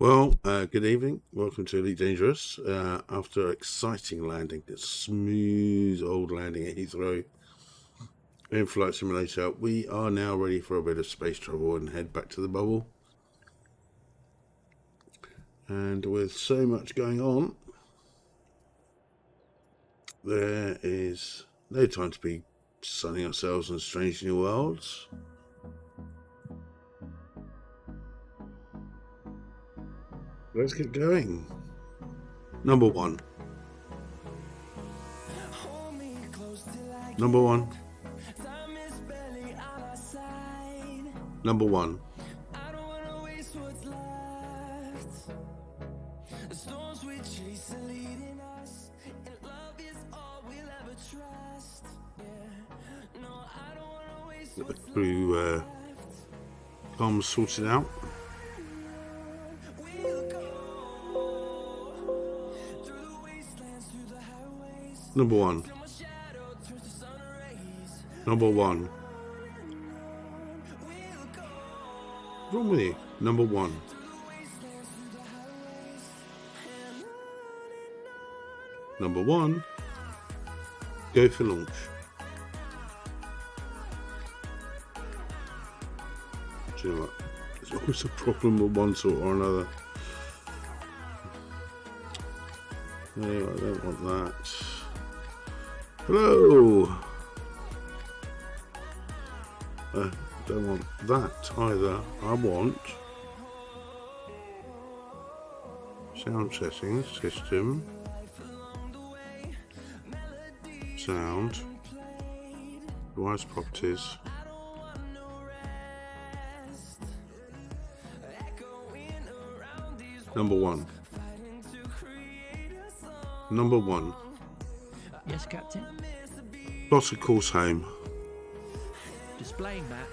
Good evening. Welcome to Elite Dangerous. After an exciting landing, a smooth old landing at Heathrow in Flight Simulator, we are now ready for a bit of space travel and head back to the bubble. And with so much going on, there is no time to be sunning ourselves on strange new worlds. Let's get going. Number one. Number one. Number one. Get the crew comms sorted out. Number one. Number one. What's wrong with you? Number one. Number one. Go for launch. Do you know what? There's always a problem with one sort or another. No, I don't want that. Hello! I don't want that either. I want sound settings, system, sound, device properties. Number one. Number one. Yes, Captain. Plot a course home. Displaying map.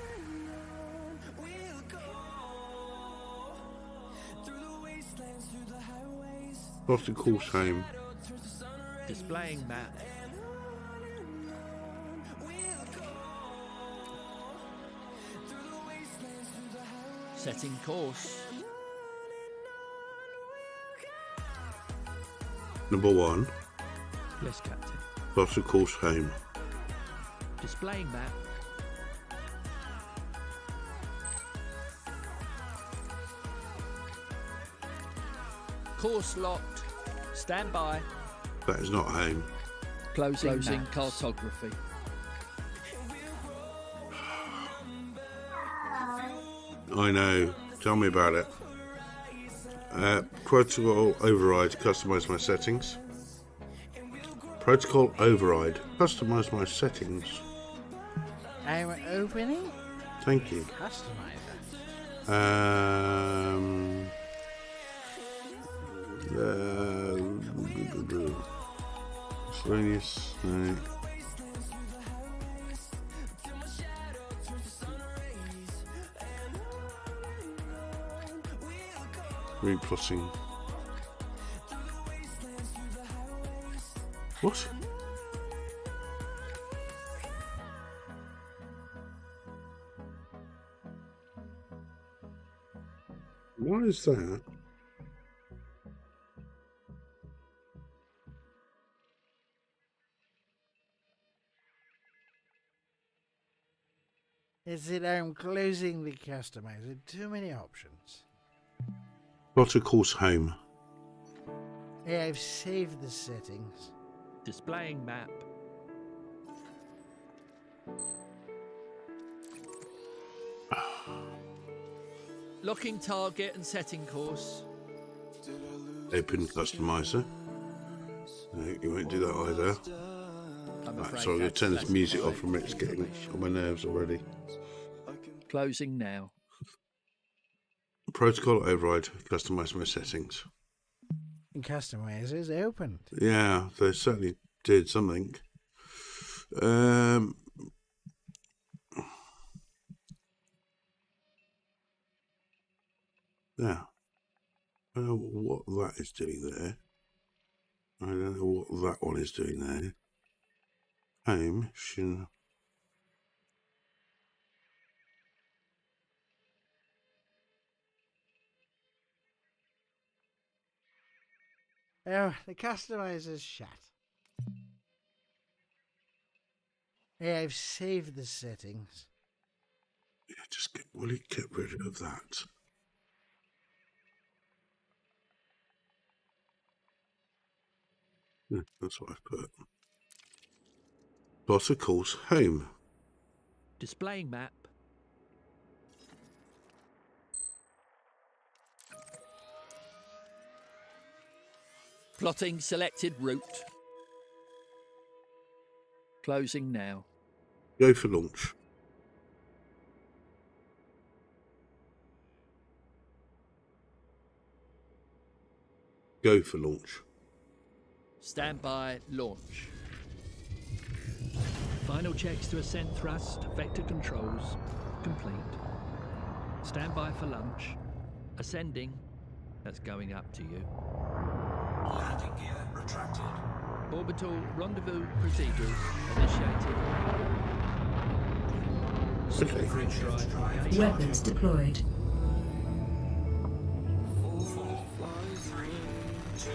Plot a course home. Displaying map. Setting course. Number one. Yes, Captain. Plot a course home. Displaying map. Course locked. Stand by. That is not home. Closing cartography. I know. Tell me about it. Protocol override. Customize my settings. Protocol override. Customize my settings. I'm opening. Thank you. Customizer. Miscellaneous. No. Replotting. What? What is that? Is it I'm closing the customizer? Too many options. Plot a course home. Yeah, I've saved the settings. Displaying map. Locking target and setting course. Open customizer. No, you won't do that either. Right, so I'm going to turn this music off from it's getting on my nerves already. Closing now. Protocol override. Customize my settings. Customizer is opened. Yeah, they certainly did something. Yeah. I don't know what that is doing there. I don't know what that one is doing there. Home. Oh, the customizer's shut. Hey, I've saved the settings. Yeah, just will you get rid of that? Yeah, that's what I've put. Boss of course, home. Displaying map. Plotting selected route. Closing now. Go for launch. Go for launch. Stand by launch. Final checks to ascent thrust, vector controls, complete. Stand by for lunch. Ascending. That's going up to you. Landing gear retracted. Orbital rendezvous procedures initiated. Okay. Bridge drive. Weapons deployed. 4, 3, 2,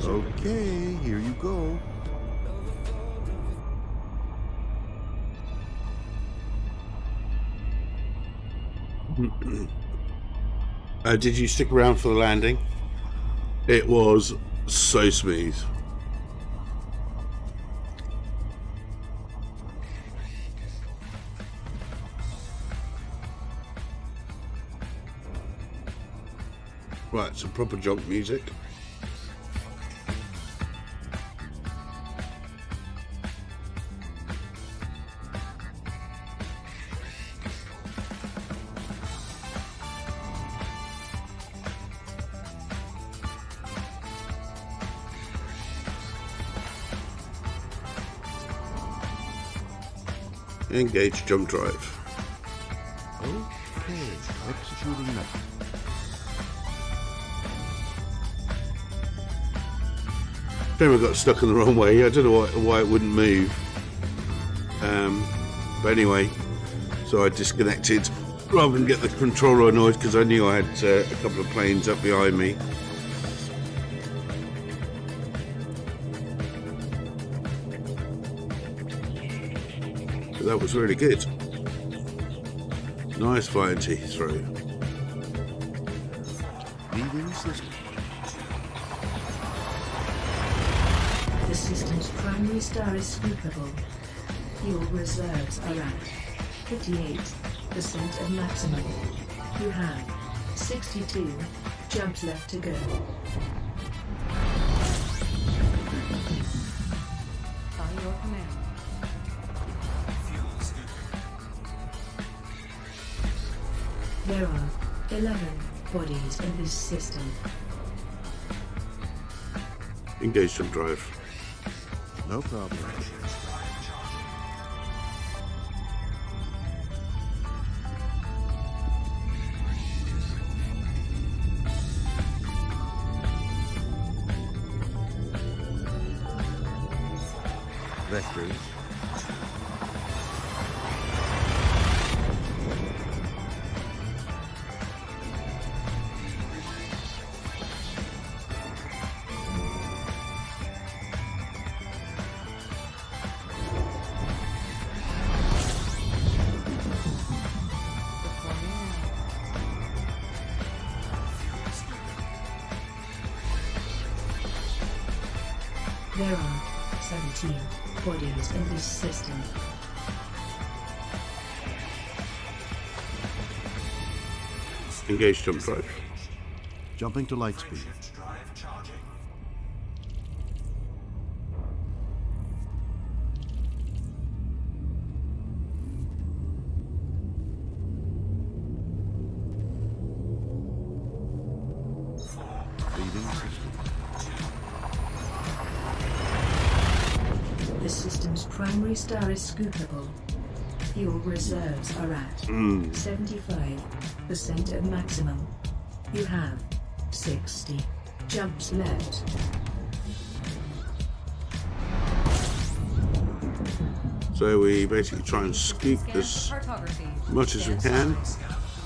1. Okay, here you go. Did you stick around for the landing? It was so smooth. Right, some proper jump music. Engage jump drive. Okay, executing now. Camera got stuck in the wrong way. I don't know why it wouldn't move. But anyway, so I disconnected rather than get the controller annoyed because I knew I had a couple of planes up behind me. But that was really good. Nice flying to Heathrow. Leaving system. The system's primary star is scoopable. Fuel reserves are at 58% of maximum. You have 62 jumps left to go. By your command. There are 11 bodies in this system. Engage jump drive. No problem. Vectors. There are 17 bodies in this system. Engage jump drive. Jumping to light speed. Drive charging. Leaving system. The system's primary star is scoopable. Fuel reserves are at 75% of maximum. You have 60 jumps left. So we basically try and scoop as much as we can.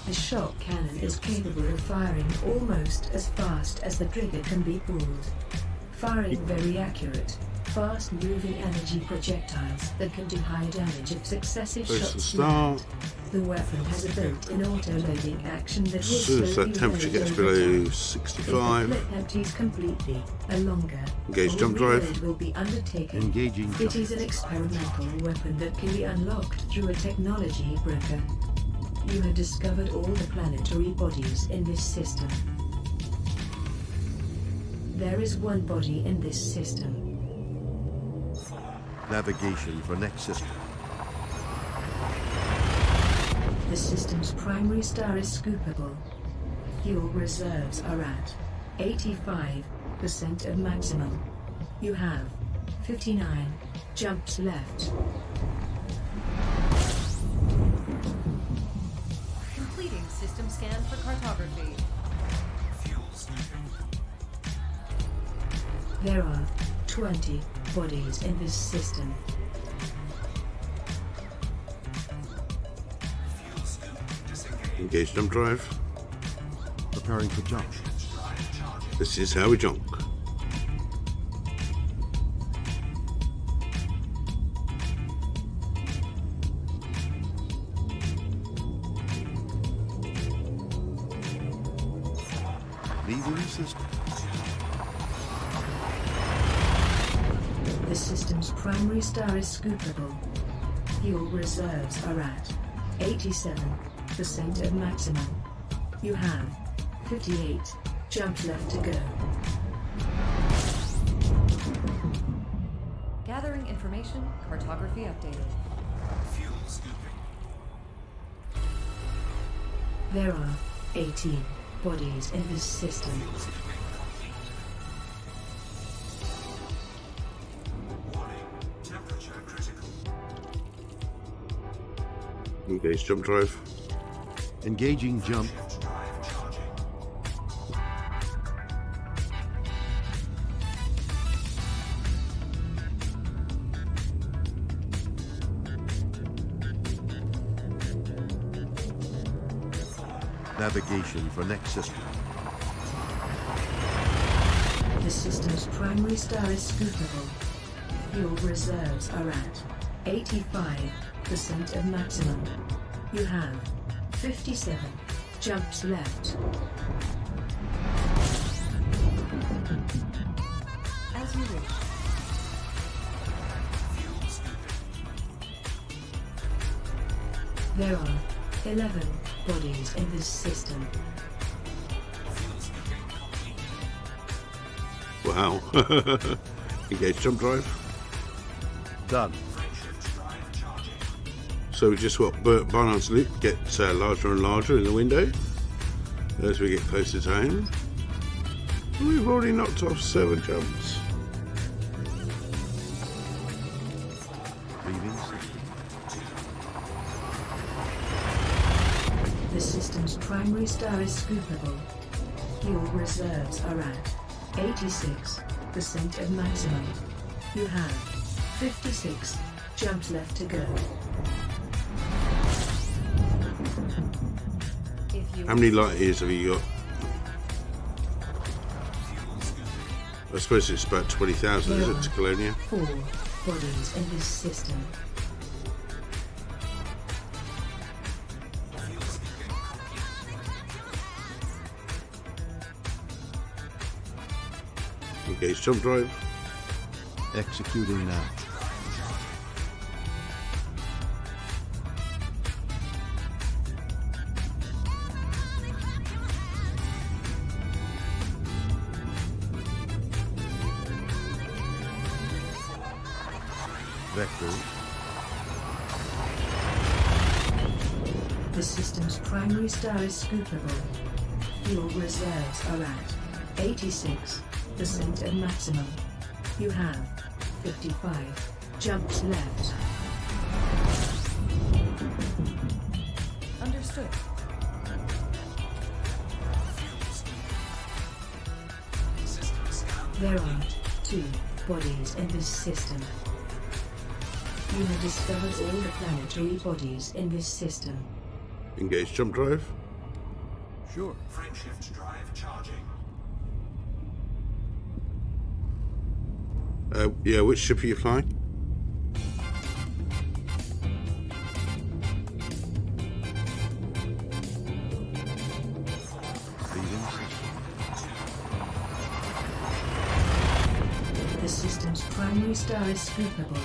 The shock cannon is capable of firing almost as fast as the trigger can be pulled. Firing very accurate, fast-moving energy projectiles that can do high damage if successive Press the shots start. land. The weapon has a built-in auto-loading action that As will soon as slowly that temperature load gets over below time. If 65, the clip empties completely, a longer Engage full jump drive. reload will be undertaken. Engaging It jump. is an experimental weapon that can be unlocked through a technology broker. You have discovered all the planetary bodies in this system. There is one body in this system. Navigation for next system. The system's primary star is scoopable. Fuel reserves are at 85% of maximum. You have 59 jumps left. Completing system scan for cartography. Fuel scooping. There are 20 bodies in this system. Fuel scoop disengaged. engage jump drive. Preparing for jump. Drive charging. This is how we jump. Leaving system. The system's primary star is scoopable. Fuel reserves are at 87% of maximum. You have 58 jumps left to go. Gathering information, cartography updated. Fuel scooping. There are 18 bodies in this system. Fuel scooping complete. Warning. Temperature critical. Engage jump drive. Engaging jump. Drive charging. Navigation for next system. The system's primary star is scoopable. Fuel reserves are at 85% of maximum. You have 57 jumps left. As you wish. Fuel scooping. There are 11 bodies in this system. Fuel scooping complete. Wow. Engage jump drive. Done. Drive charging. So we just swap Barnard's loop, get larger and larger in the window as we get closer to home. We've already knocked off 7 jumps. Leaving system. The system's primary star is scoopable. Fuel reserves are at 86% of maximum. You have 56 jumps left to go. If you How many light years have you got? I suppose it's about 20,000, is it, to Colonia? 4 bodies in this system. Engage jump drive. Executing now. Vector. The system's primary star is scoopable. Fuel reserves are at 86% of maximum. You have 55 jumps left. understood. There are 2 bodies in this system. You have discovered all the planetary bodies in this system. Engage jump drive. Sure. Frameshift drive charging. Yeah, which ship are you flying? Leaving system. The system's primary star is scoopable.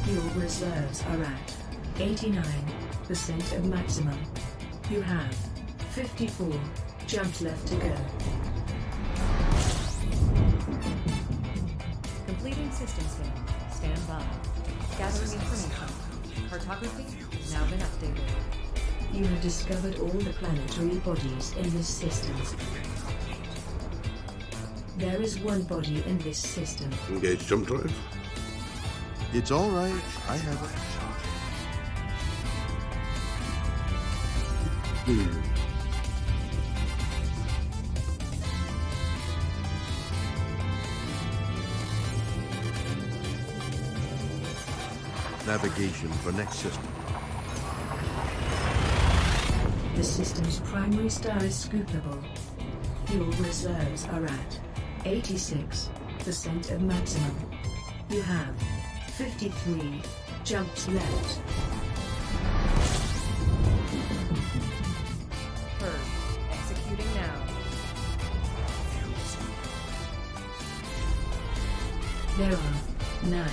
Fuel reserves are at 89% of maximum. You have 54 jumps left to go. Completing system scan. Stand by. Gathering information. Cartography now been updated. You have discovered all the planetary bodies in this system. There is one body in this system. Engage jump drive. It's all right. I have it. Navigation for next system. The system's primary star is scoopable. Fuel reserves are at 86% of maximum. You have 53 jumps left. Heard. Executing now. There are 9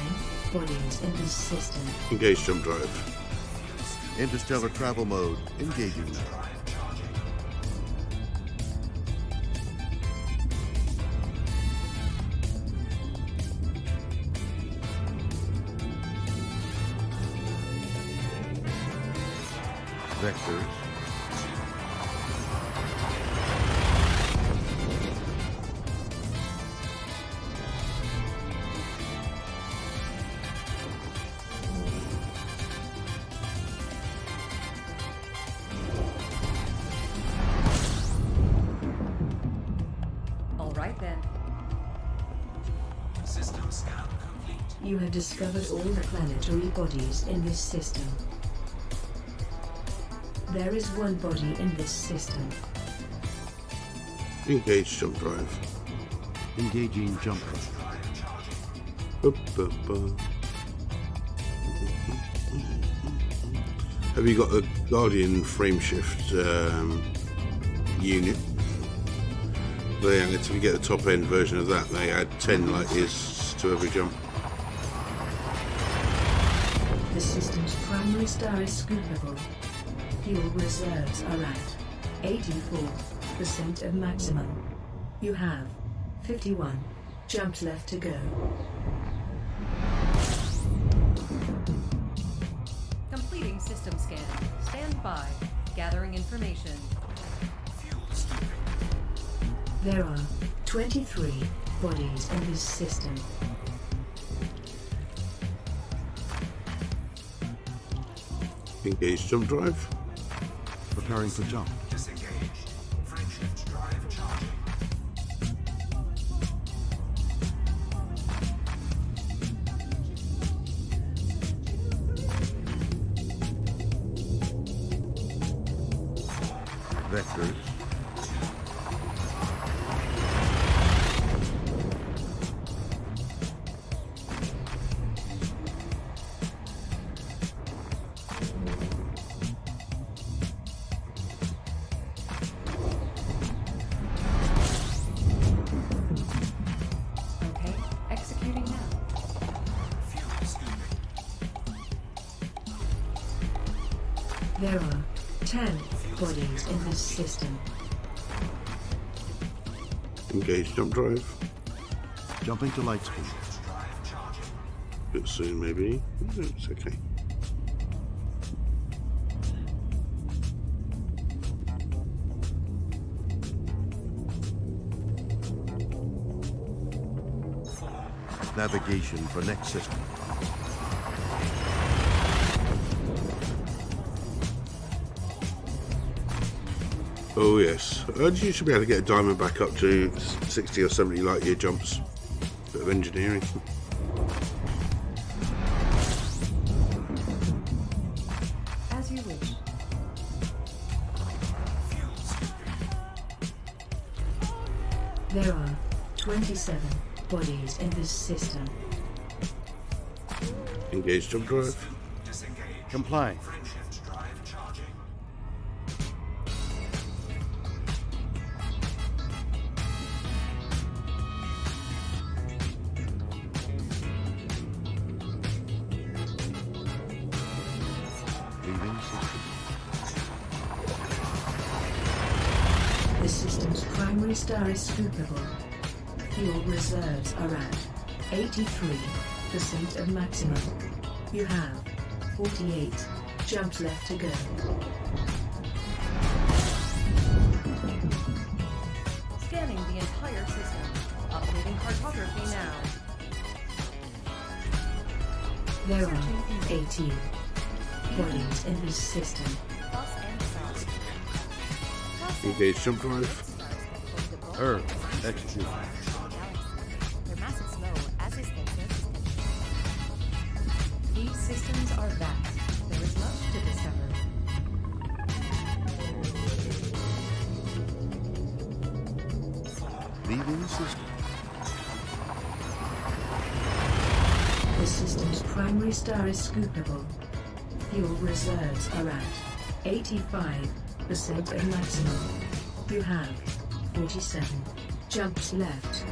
bodies in this system. Engage jump drive. Interstellar travel mode. Engaging now. Drive charging. Vectors. All right then. System scan complete. You have discovered all the planetary bodies in this system. There is one body in this system. Engage jump drive. Engaging jump drive. Drive charging. Have you got a Guardian frameshift unit? They added, if you get the top end version of that, they add 10 light years to every jump. The system's primary star is scoopable. Fuel reserves are at 84% of maximum. You have 51 jumps left to go. Completing system scan. Stand by. Gathering information. Fuel stooping. There are 23 bodies in this system. Engage jump drive. Preparing for jump. Disengaged. Frameshift drive charging. Vectors. Okay. Executing now. Fuel stooping. There are 10 bodies in this system. Engage jump drive. Jumping to light speed. Drive charging. Bit soon, maybe. No, it's okay. Navigation for next system. Oh yes, you should be able to get a diamond back up to 60 or 70 light year jumps. Bit of engineering. As you wish. Fuel stooping. There are 27 bodies in this system. Engage jump drive. Disengage. Complying. Frameshift drive charging. Leaving system. The system's primary star is scoopable. Fuel reserves are at 83% of maximum. You have 48 jumps left to go. Scanning the entire system. Updating cartography now. There are 18 bodies in this system. Plus and south. Engage jump drive. Earth. Execute. Their mass is low, as is their surface tension. These systems are vast. There is much to discover. Leaving system. The system's primary star is scoopable. Fuel reserves are at 85% of maximum. You have 47 jumps left.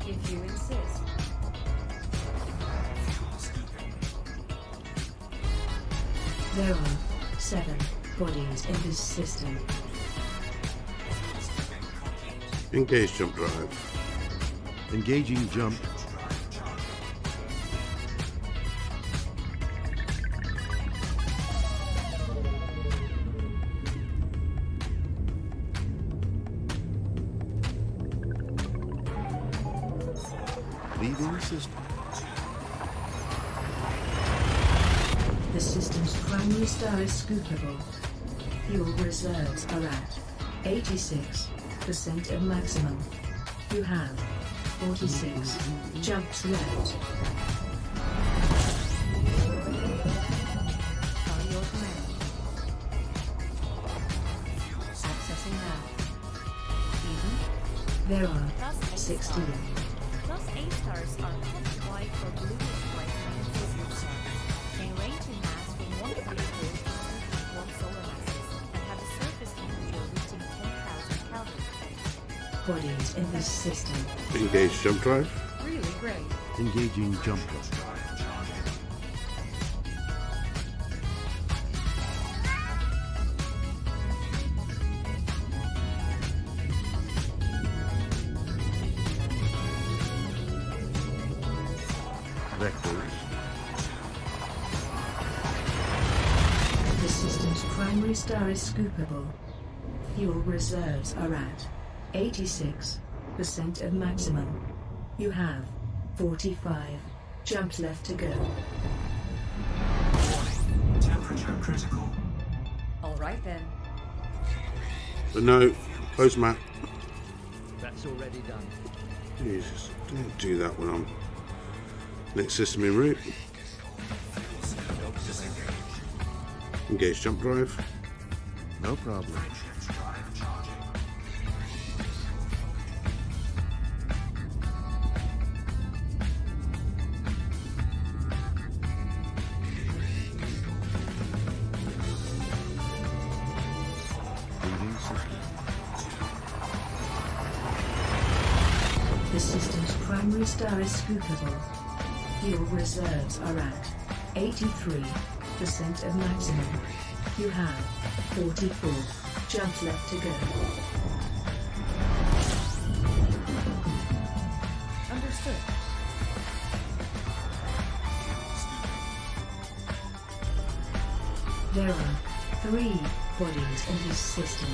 If you insist. There are 7 bodies in this system. Engage jump drive. Engaging jump. Leaving system. The system's primary star is scoopable. Fuel reserves are at 86% of maximum. You have 46 jumps left. By your command. Accessing now. Even. There are 16. Plus A stars are hot white or bluish white phases stars. They range in mass from 1 to 1 solar masses and have a surface temperature reaching 10,000 Kelvin. Bodies in this system. Engage jump drive. Really great. Engaging jump drive. Vectors. The system's primary star is scoopable. Fuel reserves are at 86% of maximum. You have 45 jumps left to go. Warning. Temperature critical. All right then. But no, post map. That's already done. Jesus, don't do that when I'm next system en route. Engage jump drive. No problem. Drive charging. Leaving system. The system's primary star is scoopable. Fuel reserves are at 83% of maximum. You have 44 jumps left to go. Understood. There are 3 bodies in this system.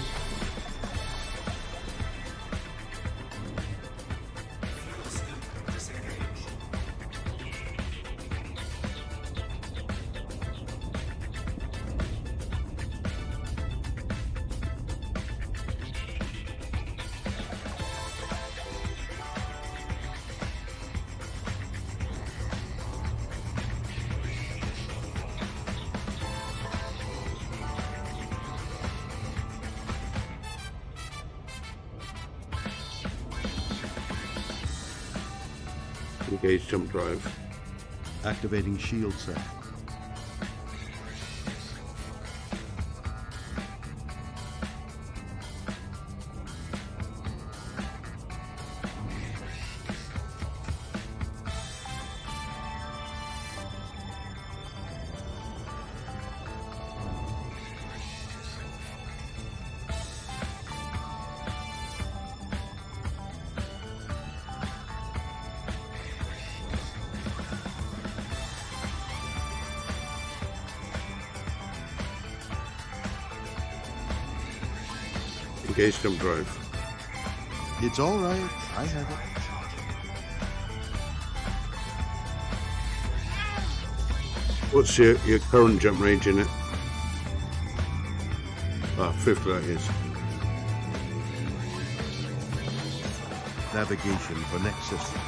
Engage jump drive. Activating shield set. Engage jump drive. It's all right. I have it. What's your current jump range in it? 50 that is. Navigation for next system.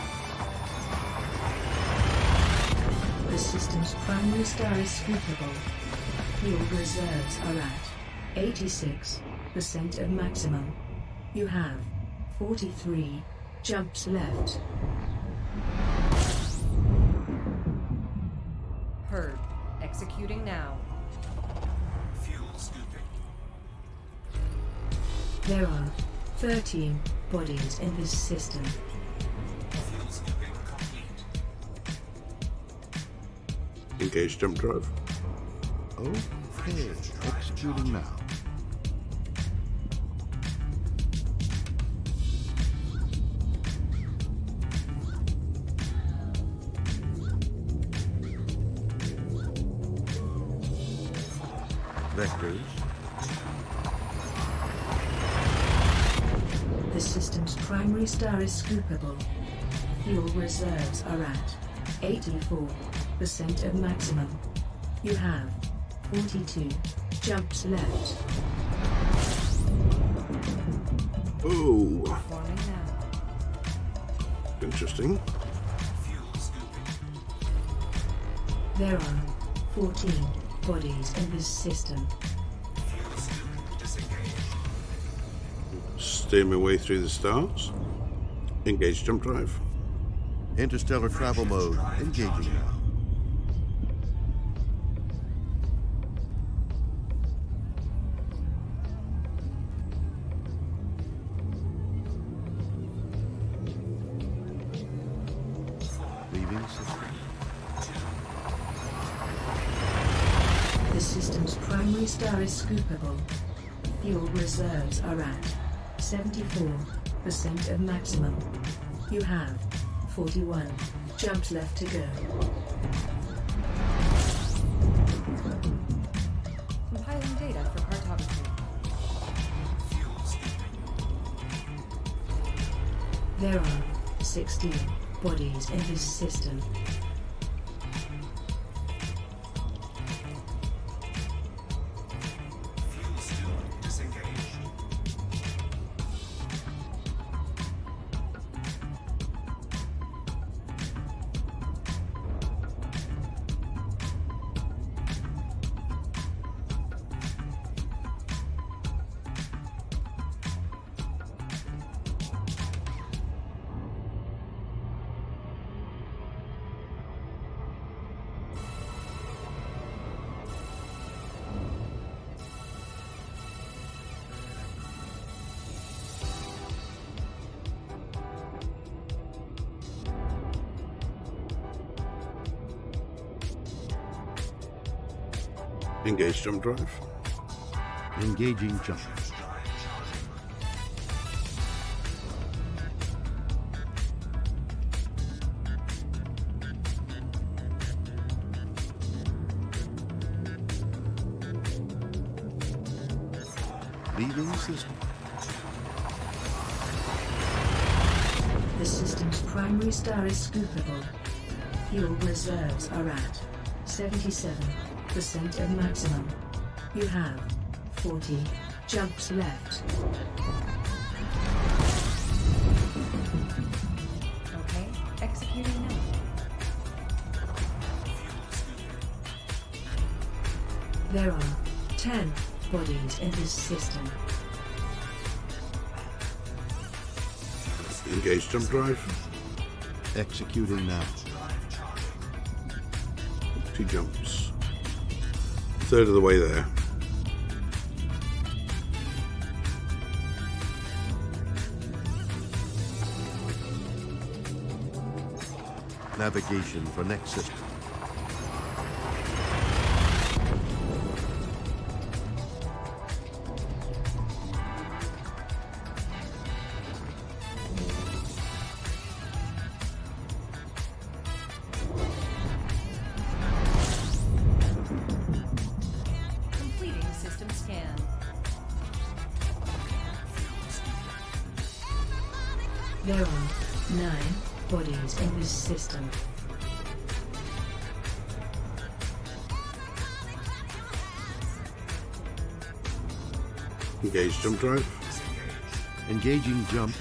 The system's primary star is scoopable. Fuel reserves are at 86% of maximum. You have 43 jumps left. Heard. Executing now. Fuel scooping. There are 13 bodies in this system. Fuel scooping complete. Engage jump drive. Okay, executing now. Vectors. The system's primary star is scoopable. Fuel reserves are at 84% of maximum. You have 42 jumps left. Oh, Forming now. interesting. Fuel scooping. There are 14 bodies in this system. Fuel scoop disengaged. Steer my way through the stars. Engage jump drive. Interstellar travel mode. Engaging now. Leaving system. The system's primary star is scoopable. Fuel reserves are at 74% of maximum. You have 41 jumps left to go. Compiling data for cartography. Fuel scooping. There are 16 bodies in this system. Fuel scoop disengaged. Engage jump drive. Engaging jump. Leaving system. The system's primary star is scoopable. Fuel reserves are at 77% of maximum. You have 40 jumps left. Okay. Executing now. There are 10 bodies in this system. Engage jump drive. Executing now. 2 jumps. Third of the way there. Navigation for next system. Completing system scan. There are 9 bodies in this system. Engage jump drive. Engaging jump.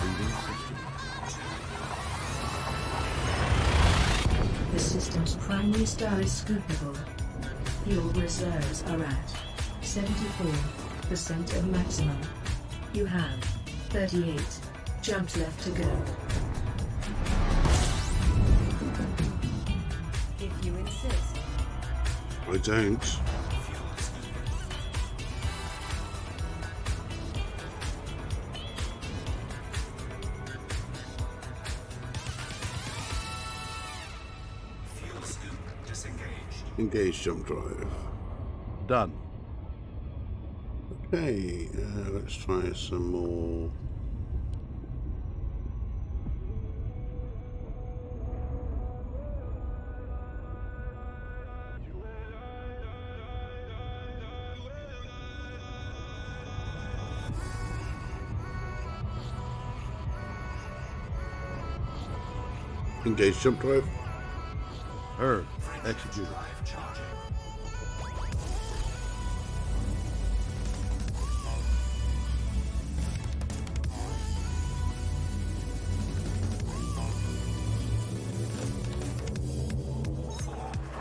Leaving system. The system's primary star is scoopable. Fuel reserves are at 74% of maximum. You have 38 jumps left to go. If you insist. I don't. Fuel scoop disengaged. Engage jump drive. Done. Okay, let's try some more. Engage jump drive. Heard. Executed. Drive charging.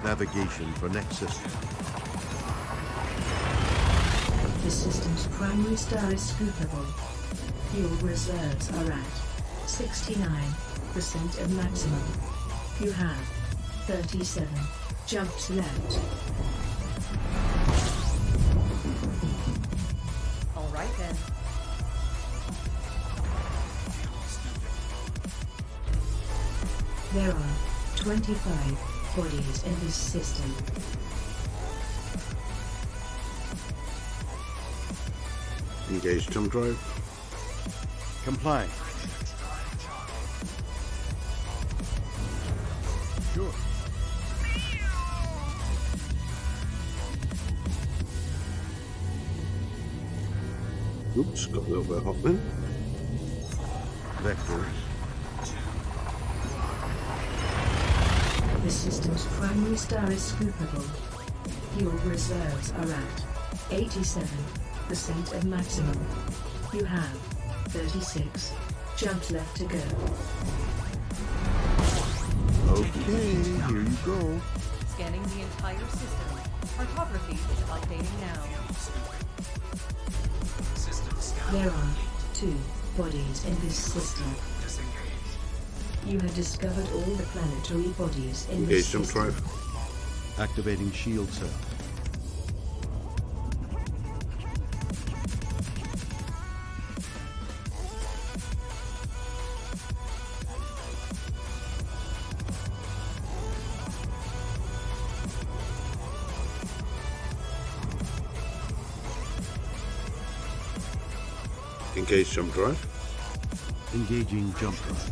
Navigation for next system. The system's primary star is scoopable. Fuel reserves are at 69% of maximum. You have 37 jumps left. All right then. There are 25 bodies in this system. Engage jump drive. Complying. Sure. Oops, got a little bit hot then. Vectors. The system's primary star is scoopable. Fuel reserves are at 87% of maximum. You have 36 jumps left to go. Okay, here you go. Scanning the entire system. Cartography is updating now. System scan. There are 2 bodies in this system. Disengaged. You have discovered all the planetary bodies in Engage this jump system. drive. Activating shield cell. Engage jump drive. Engaging jump drive.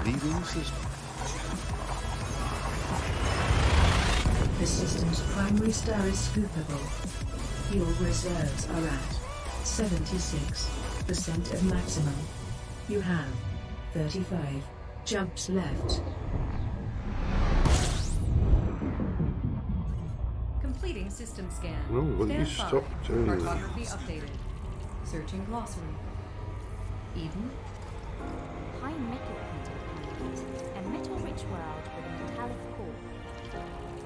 Leaving system. The system's primary star is scoopable. Fuel reserves are at 76% of maximum. You have 35 jumps left. system scan. No, will you Stand stop by. doing that? Cartography updated. Searching glossary. Eden. High metal content planet. A metal-rich world with a metallic core.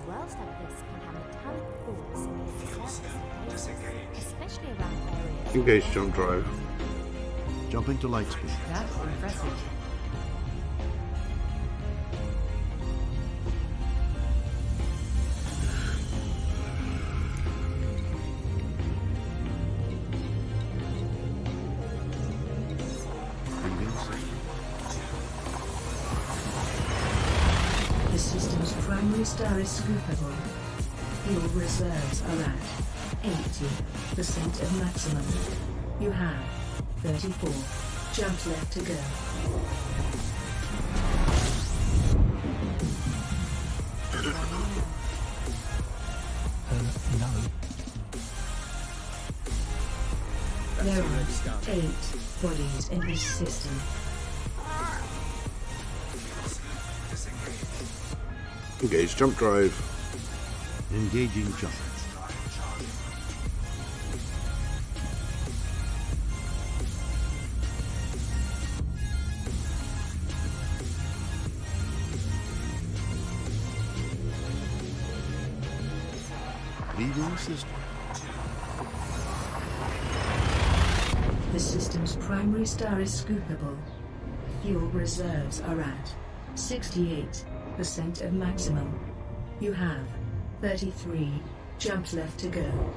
Worlds like this can have metallic cores near the surface of places, especially around areas. Engage jump drive. Jumping to light speed. That's impressive. Leaving system. The system's primary star is scoopable. Fuel reserves are at 80% of maximum. You have 34 jump left to go. No. There are 8 bodies in this system. Engage jump drive. Engaging jump. Leaving system. The system's primary star is scoopable. Fuel reserves are at 68% of maximum. You have 33 jumps left to go.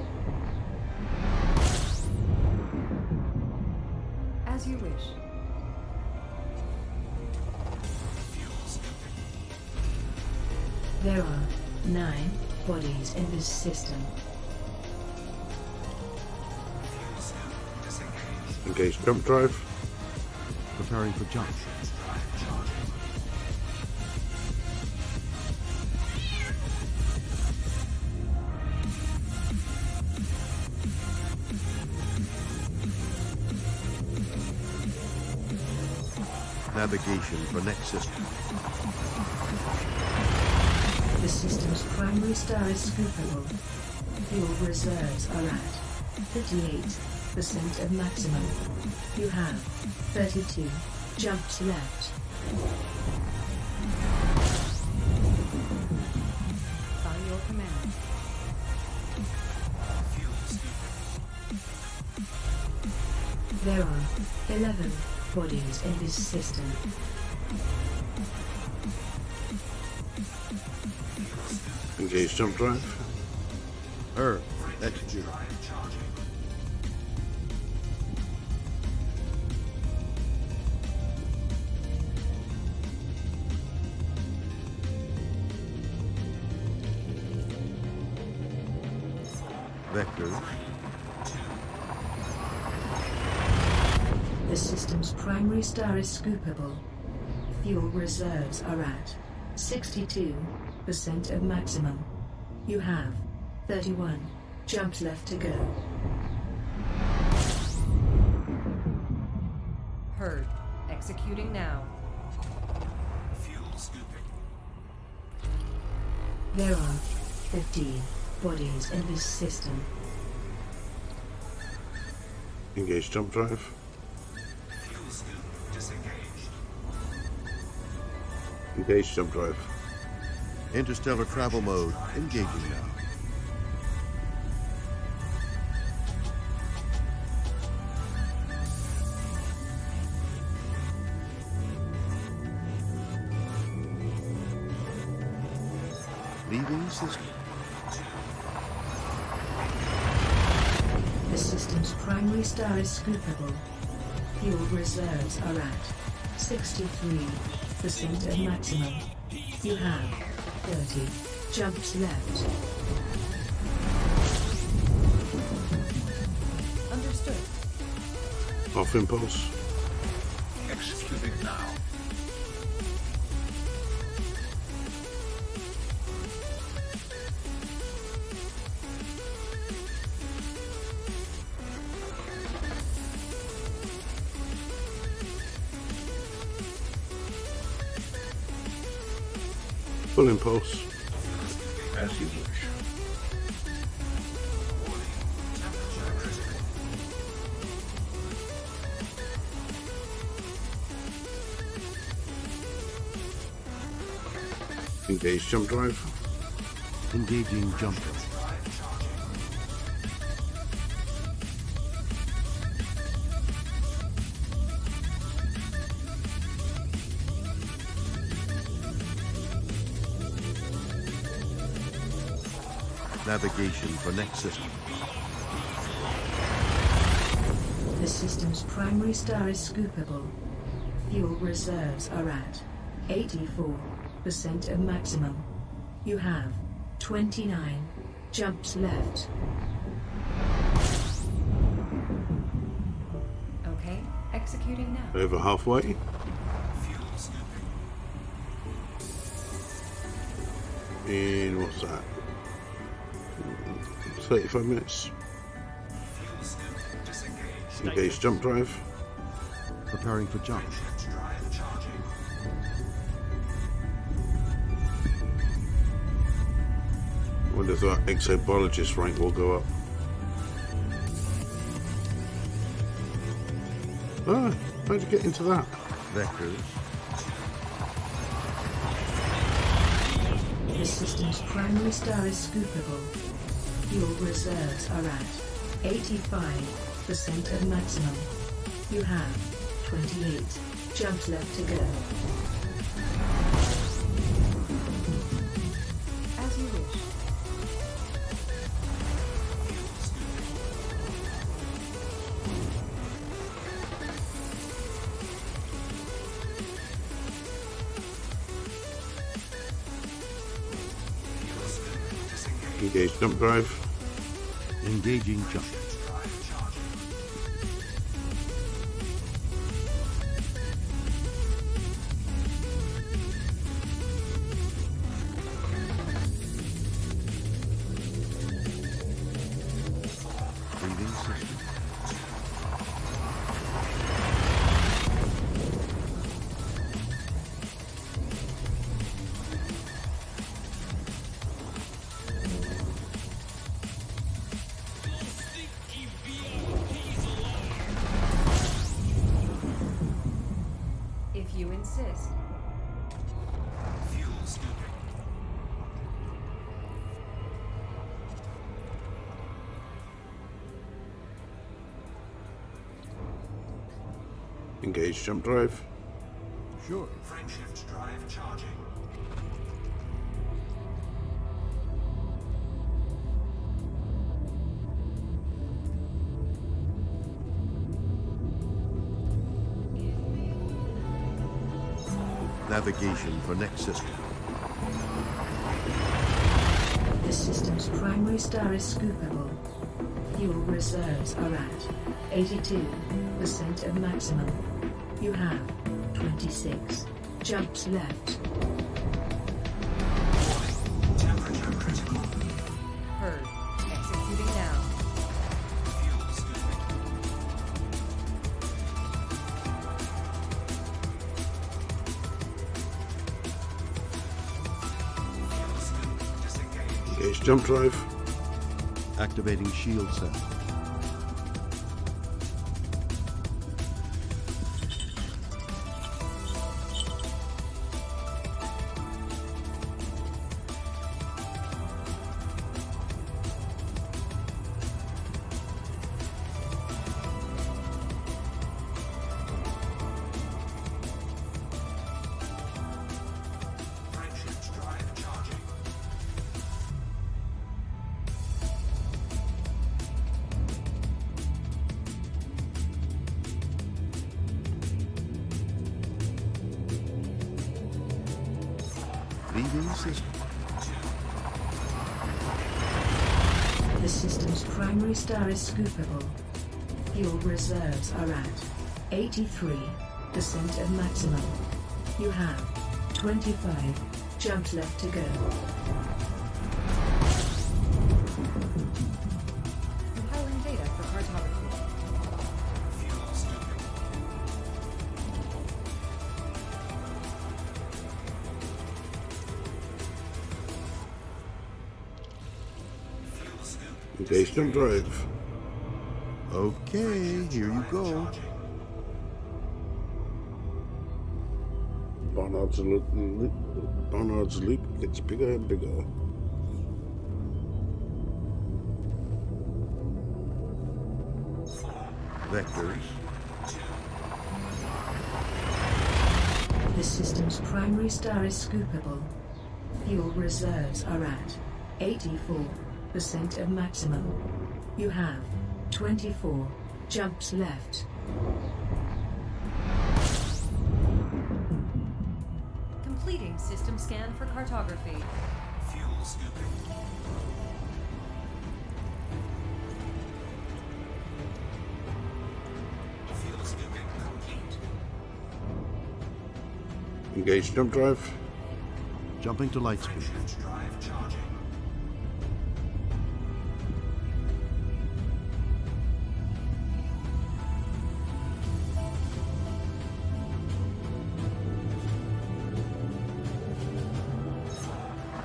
As you wish. There are 9 bodies in this system. Engage jump drive. Preparing for jump. Navigation for next system. The system's primary star is scoopable. Fuel reserves are at 58% of maximum. You have 32 jumps left. By your command. There are 11 bodies in this system. Engage jump drive. Earth. Execute. Vector. The system's primary star is scoopable. Fuel reserves are at 62% of maximum. You have 31 jumps left to go. Heard. Executing now. Fuel scooping. There are 15 bodies in this system. Engage jump drive. Fuel scoop disengaged. Engage jump drive. Interstellar travel mode. Engaging now. Leaving system. The system's primary star is scoopable. Fuel reserves are at 63% of maximum. You have 30 jumps left. Understood. Off impulse. Executing now. Full impulse. As you wish. Engage jump drive. Engaging jump drive. Navigation for next system. The system's primary star is scoopable. Fuel reserves are at 84% of maximum. You have 29 jumps left. Okay, executing now. Over halfway. Fuel scooping. In what's that? 35 minutes. Fuel scoop disengaged. Engage jump drive. Preparing for jump. Shift drive charging. I wonder if our exobiologist rank will go up. Ah, how'd you get into that? Vectors. The system's primary star is scoopable. Fuel reserves are at 85% of maximum. You have 28 jumps left to go. As you wish. Engage jump drive. Engaging jump. Leaving system. If you insist. Fuel scooping. Engage jump drive. Sure. Frameshift drive charging. Navigation for next system. The system's primary star is scoopable. Fuel reserves are at 82% of maximum. You have 26 jumps left. Temperature critical. Heard. Executing now. Fuel scooping. Fuel scoop disengaged. Engage jump drive. Activating shield cell. Frameshift drive charging. Leaving system. The system's primary star is scoopable. Fuel reserves are at 83% of maximum. You have 25 jumps left to go. Compiling data for cartography. Fuel scooping. Fuel scoop. Engage jump drive. Okay, here you go. Bum, Barnard's loop gets bigger and bigger. Vectors. The system's primary star is scoopable. Fuel reserves are at 84% of maximum. You have 24 jumps left. Completing system scan for cartography. Fuel scooping. Fuel scooping complete. Engage jump drive. Jumping to light speed. Shift drive charging.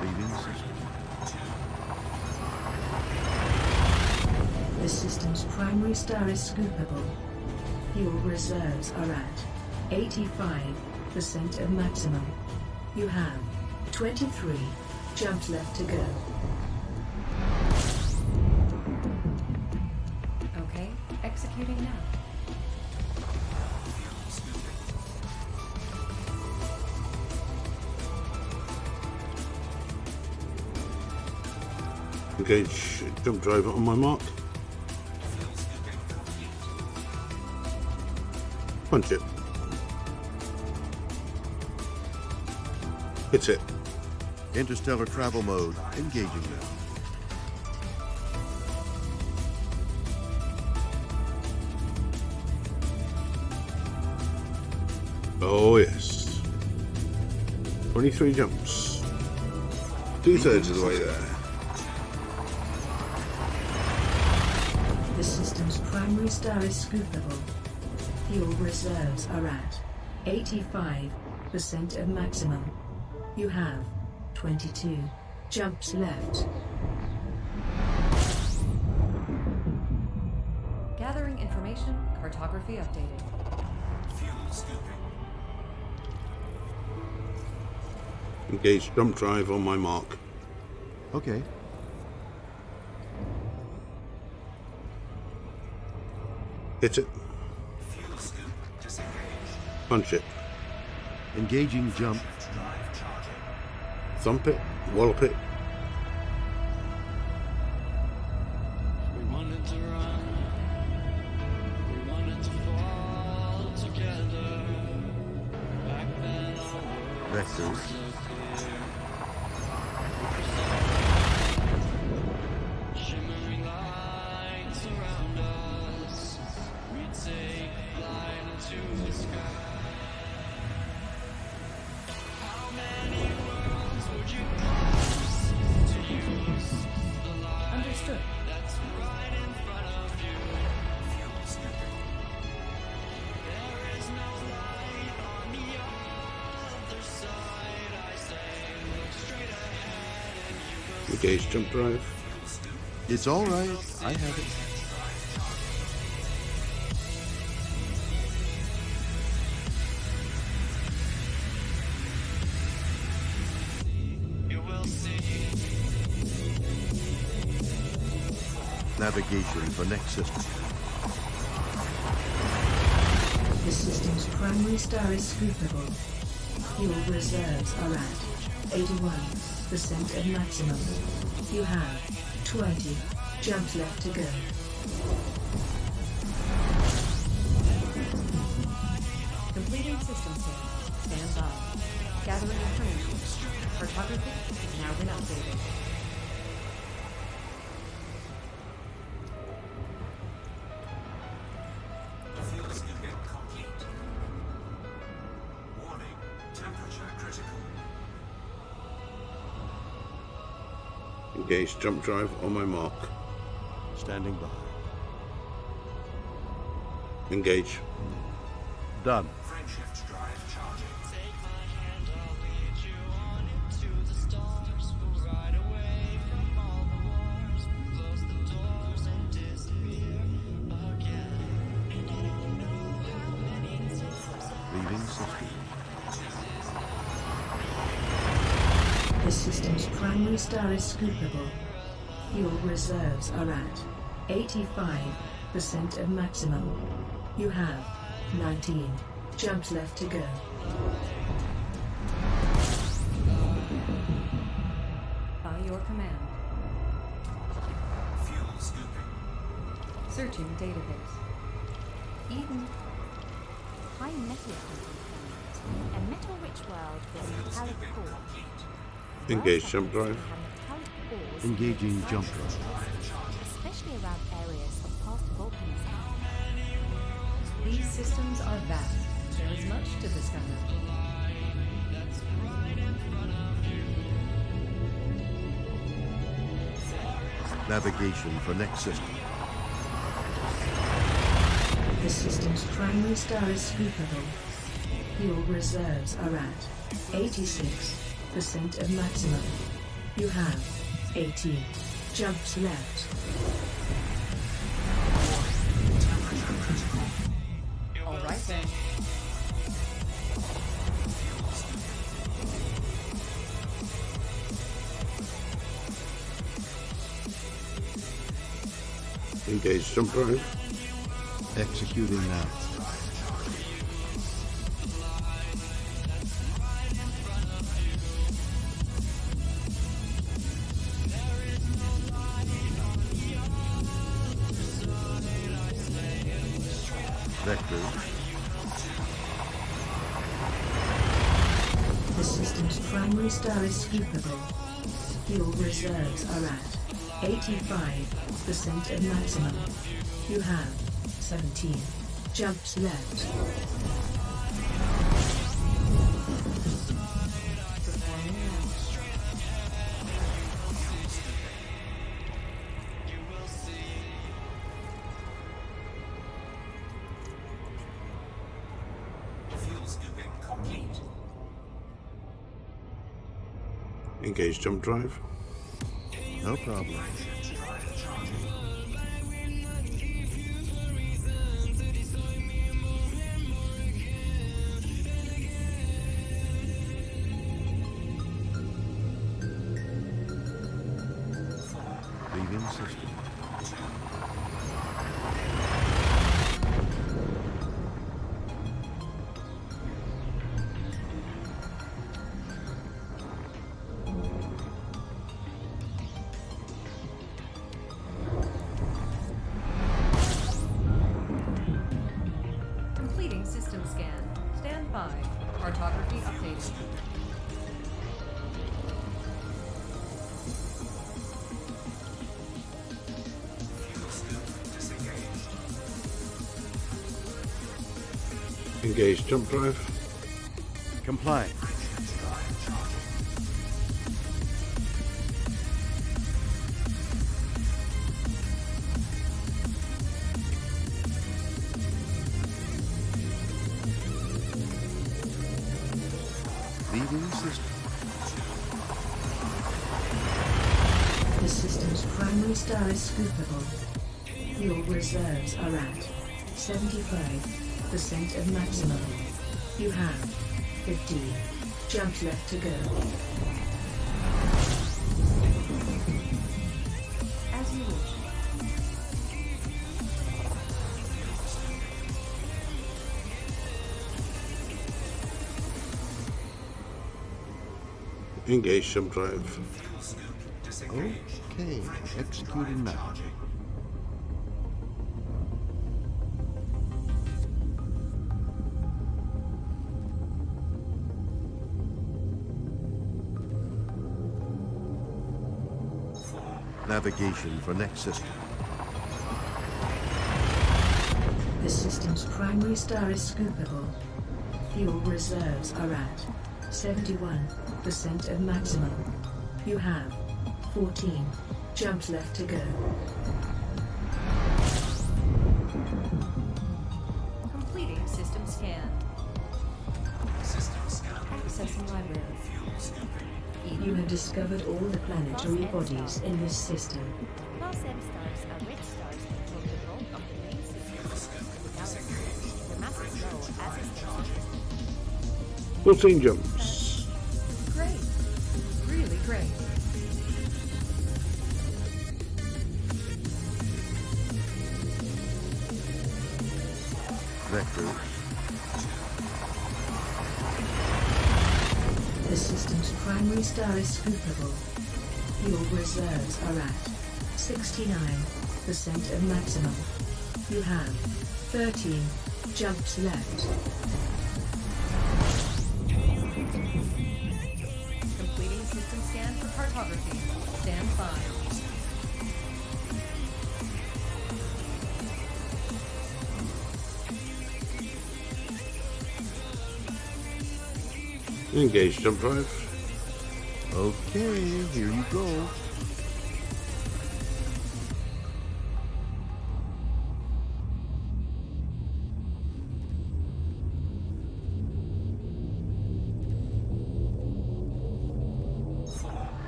Leaving system. The system's primary star is scoopable. Fuel reserves are at 85% of maximum. You have 23 jumps left to go. Okay, executing now. Fuel scooping. Engage jump drive on my mark. Fuel scooping complete. Punch it. Hit it. Interstellar travel mode. Engaging now. Oh yes. 23 jumps. 2/3 of the way there. The system's primary star is scoopable. Fuel reserves are at 85% of maximum. You have 22 jumps left. Gathering information, cartography updated. Fuel scooping. Engage jump drive on my mark. Okay. Hit it. Fuel scoop disengaged. Punch it. Engaging jump. Shift drive charging. Thump it. Wallop it. We wanted to run, we wanted to fall together. Back then our world Vectors. so clear. Shimmering lights around us. We take flight into the sky. How many worlds would you cross to use the light Understood. that's right in front of you? Fuel scooping. There is no light on the other side. I say, look straight ahead and you will Engage jump drive. Fuel scoop. It's all right. I have it. you will see. Navigation for next system. The system's primary star is scoopable. Fuel reserves are at 81% of maximum. You have 20 jumps left to go. Completing system scan. Stand by. Gathering information. Cartography has now been updated. Fuel scooping complete. Warning. Temperature critical. Engage jump drive on my mark. Standing by. Engage. Done. Frameshift drive charging. Take my hand, I'll lead you on into the stars. We'll ride away from all the wars. Close the doors and disappear again. And I don't know how many times Leaving system. primary star is scoopable. Fuel reserves are at 85% of maximum. You have 19 jumps left to go. By your command. Fuel scooping. Searching database. Eden. High metal content planet. A metal-rich world with metallic core. Engage jump drive. Have metallic cores Engaging inside jump them, drive. especially around areas of past volcanism. These systems are vast. There is much to discover. Navigation for next system. The system's primary star is scoopable. Fuel reserves are at 86% of maximum. You have 18 jumps left. All right then. Engage jump drive. Executing now. Vector. The system's primary star is scoopable. Fuel reserves are at 85% of maximum. You have 17 jumps left. Fuel scooping complete. Engage jump drive. No problem. Leaving system. Completing system scan. Stand by. Cartography updated. Fuel scoop disengaged. Engage jump drive. Complying. Leaving system. The system's primary star is scoopable. Fuel reserves are at 75% of maximum. You have 15 jumps left to go. As you wish. Engage jump drive. Fuel scoop disengaged. Okay, executing now. Navigation for next system. The system's primary star is scoopable. Fuel reserves are at 71% of maximum. You have 14 jumps left to go. Completing system scan. System scan. Accessing library. Fuel scooping. You have discovered all the planetary bodies in this system. Class M stars are red stars that form the bulk of the main system of the galaxy. Their mass is low, as is their surface. 14 jumps. Great. Really great. vectors. The system's primary star is scoopable. Fuel reserves are at 69% of maximum. You have 13 jumps left. Completing system scan for cartography. Stand by. Engage jump drive. Okay, here you go.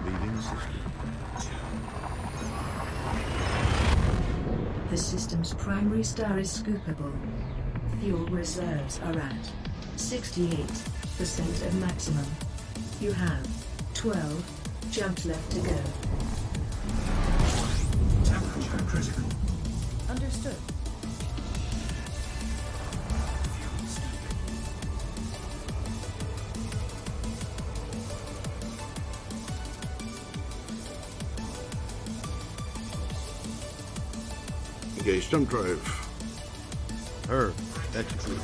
Leaving system. The system's primary star is scoopable. Fuel reserves are at 68% of maximum. You have 12 jumps left to go. Temperature critical. Understood. Fuel scooping. Engage jump drive. Her. Execute.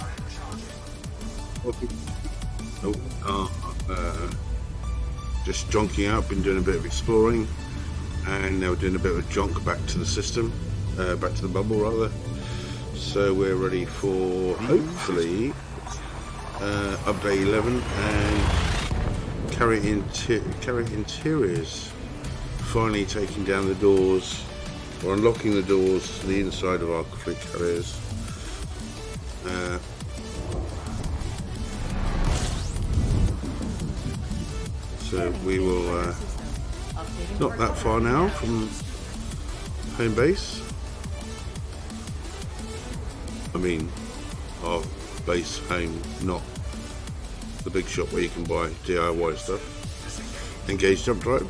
Just jonking out, been doing a bit of exploring, and now we're doing a bit of junk back to the system, back to the bubble rather. So we're ready for hopefully update 11 and carry interiors. Finally taking down the doors, or unlocking the doors to the inside of our fleet carriers. So we will not that far now from home base. I mean our base home, not the big shop where you can buy DIY stuff. Engage jump drive.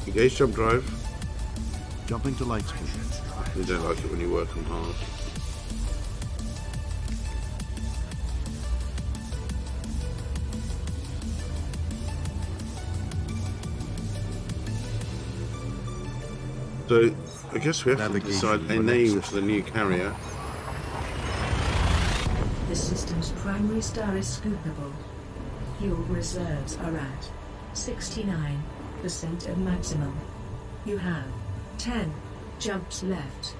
Engage jump drive. Jumping to light speed. You don't like it when you're working hard. So I guess we have to decide a name for the new carrier. The system's primary star is scoopable. Fuel reserves are at 69% of maximum. You have 10 jumps left.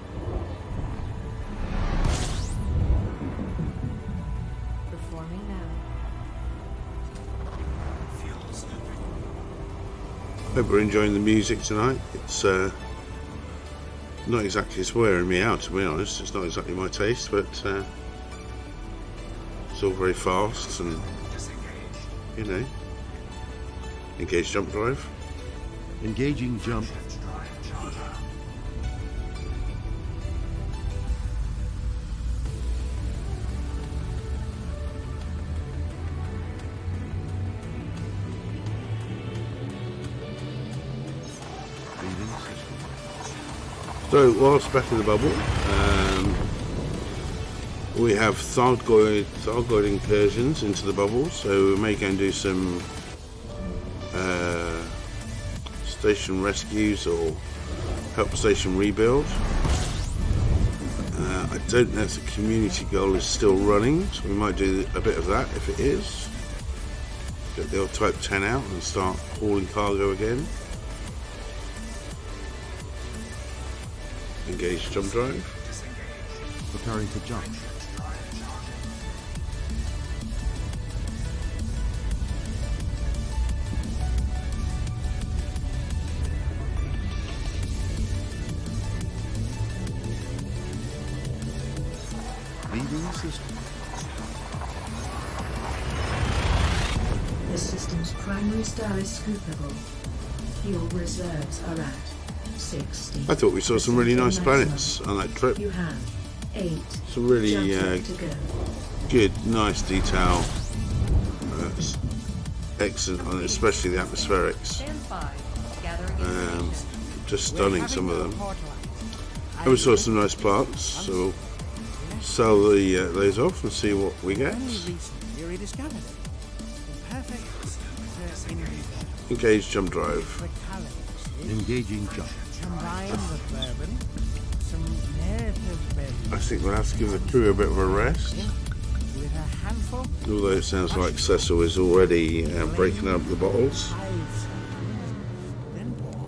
Performing now. Fuel scooping. Hope we're enjoying the music tonight. It's not exactly, it's wearing me out, to be honest. It's not exactly my taste, but it's all very fast and, you know. Engage jump drive. Engaging jump. Leaving system. So whilst back in the bubble, we have Thargoid incursions into the bubble, so we may go and do some station rescues or help station rebuild. I don't know if the community goal is still running, so we might do a bit of that if it is. Get the old Type 10 out and start hauling cargo again. Engage jump drive. Preparing to jump. Leaving system. The system's primary star is scoopable. Fuel reserves are at 60. I thought we saw some really nice planets on that trip. You have 8 Some really jumps left to go. good, nice detail. Excellent on it, especially the atmospherics. Stand by. Gathering information. Just stunning, some of them. And we saw some nice plants, so we'll sell those off and see what we get. Only recently rediscovered it. Perfect in Engage jump drive. the colours. Engaging jump. Combine with bourbon, some native berries I think we'll have to give the crew a bit of a rest. with a handful Although it sounds like Cecil is already breaking up the bottles. of then pour.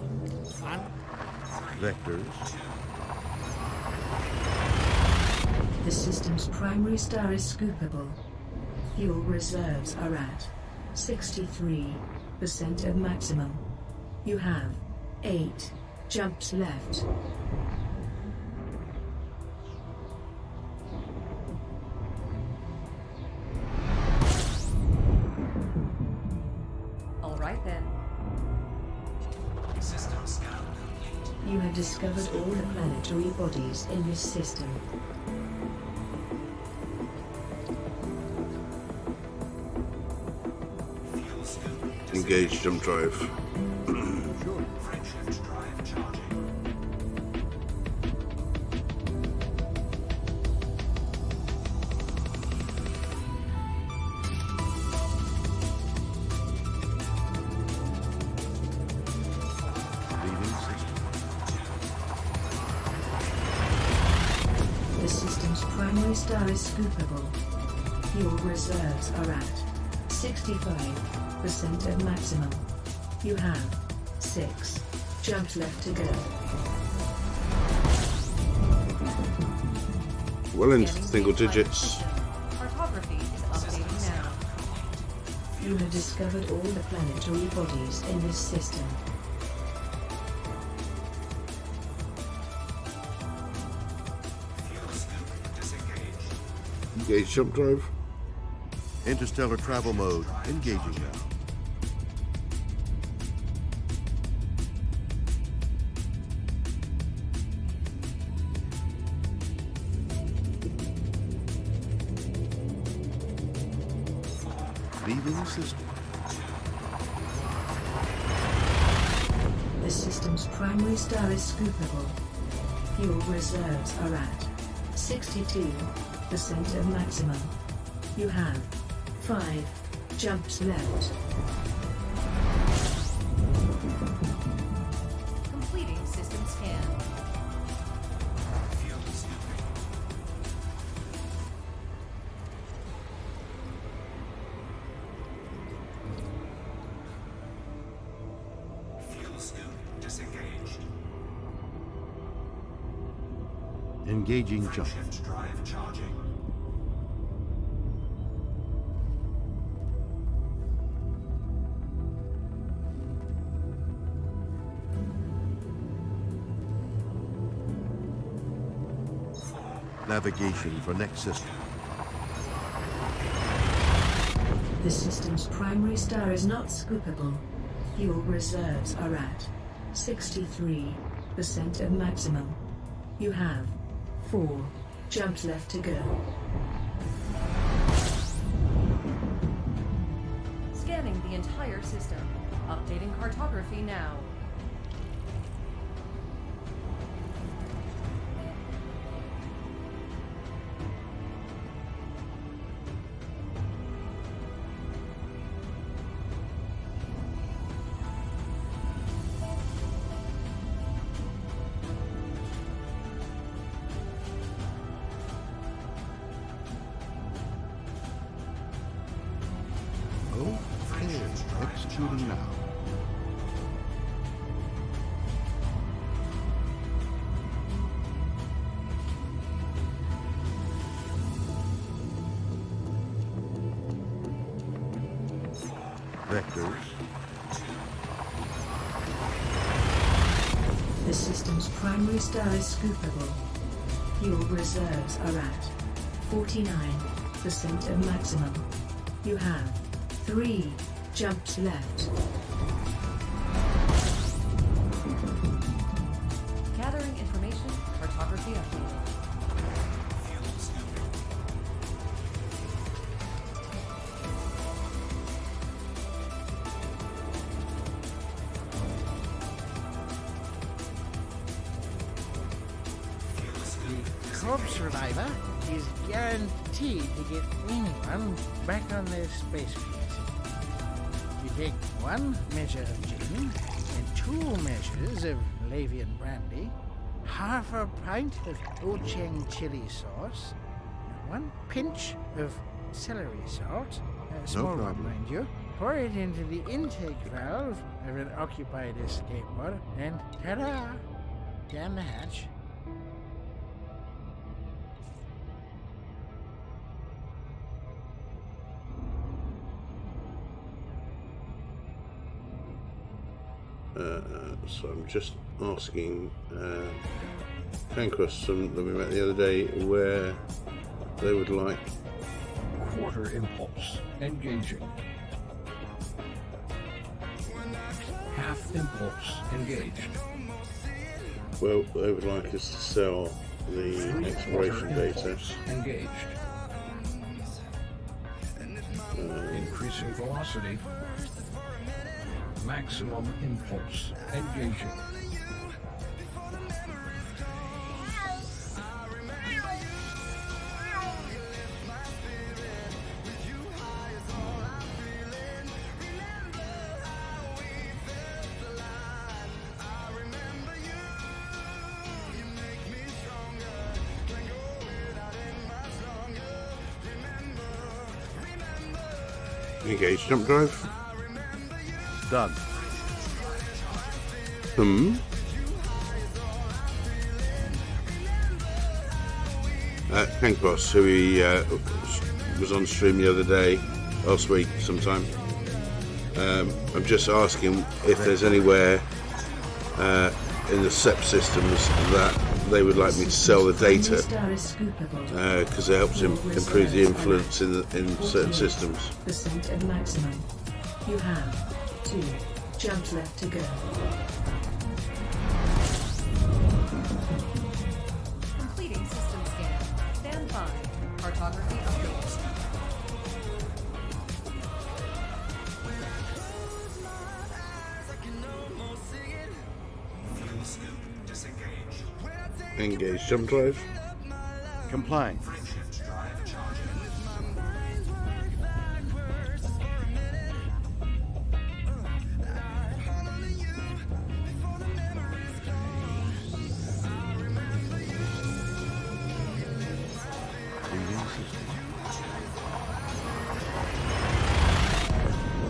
One, Vectors. The system's primary star is scoopable. Fuel reserves are at 63% of maximum. You have 8 jumps left. All right then. System scan complete. You have discovered all the planetary bodies in this system. Fuel scoop. Engage jump drive. Frameshift drive charging. Leaving system. The system's primary star is scoopable. Fuel reserves are at 65% of maximum. You have 6 jumps left to go. Well into Scanning single the entire digits. system. Cartography is updating now. You have discovered all the planetary bodies in this system. Fuel scoop disengaged. Engage jump drive. Interstellar travel mode. Engaging now. Leaving system. The system's primary star is scoopable. Fuel reserves are at 62% of maximum. You have 5 jumps left. Completing system scan. Fuel scooping. Fuel scoop disengaged. Engaging jump. Frameshift drive charging. Navigation for next system. The system's primary star is not scoopable. Fuel reserves are at 63% of maximum. You have 4 jumps left to go. Scanning the entire system. Updating cartography now. Okay, executing now. Vectors. The system's primary star is scoopable. Fuel reserves are at 49% of maximum. You have 3 jumps left. Gathering information. Cartography updated. Fuel scooping. corpse reviver is guaranteed to get anyone back on their space fleet. You take 1 measure of gin and 2 measures of Lavian brandy, half a pint of Ocheng chili sauce, and 1 pinch of celery salt, a small one, problem. mind you. Pour it into the intake valve of an occupied escape pod, and ta-da! Down the hatch. So I'm just asking Pancras, that we met the other day, where they would like. Quarter impulse. Engaging. Half impulse. Engaged. Well, they would like us to sell the exploration Quarter data. impulse. Engaged. Increasing velocity. Maximum impulse. Engaging. Engage jump drive. Done. Pancras, who he was on stream the other day, last week sometime. I'm just asking if there's anywhere in the SEPP systems that they would like me to sell the data, because it helps him improve the influence in certain systems. Percent of maximum. You have 2 jumps left to go. Completing system scan. Stand by. Cartography update. Fuel scoop disengaged. Engage jump drive. Complying. Shift drive charging.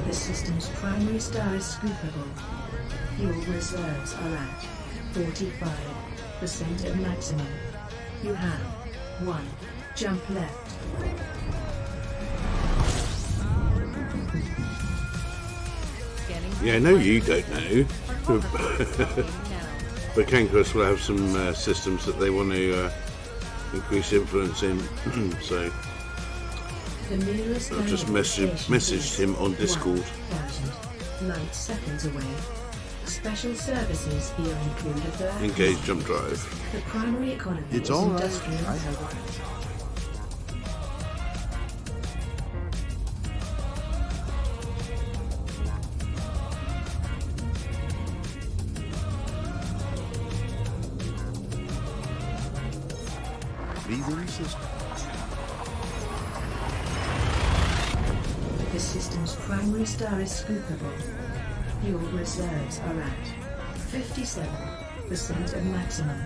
The system's primary star is scoopable. Fuel reserves are at 45% of maximum. You have 1 jump left. Scanning. Yeah, no, you don't know. But Pancras will have some systems that they want to increase influence in. So The nearest I've just landing station messaged is him on Discord. 1,000 light seconds away. Special services here include a third. Engage jump drive. The primary economy It's is all right. industrial. I have it. Leaving system. The system's primary star is scoopable. Fuel reserves are at 57% of maximum.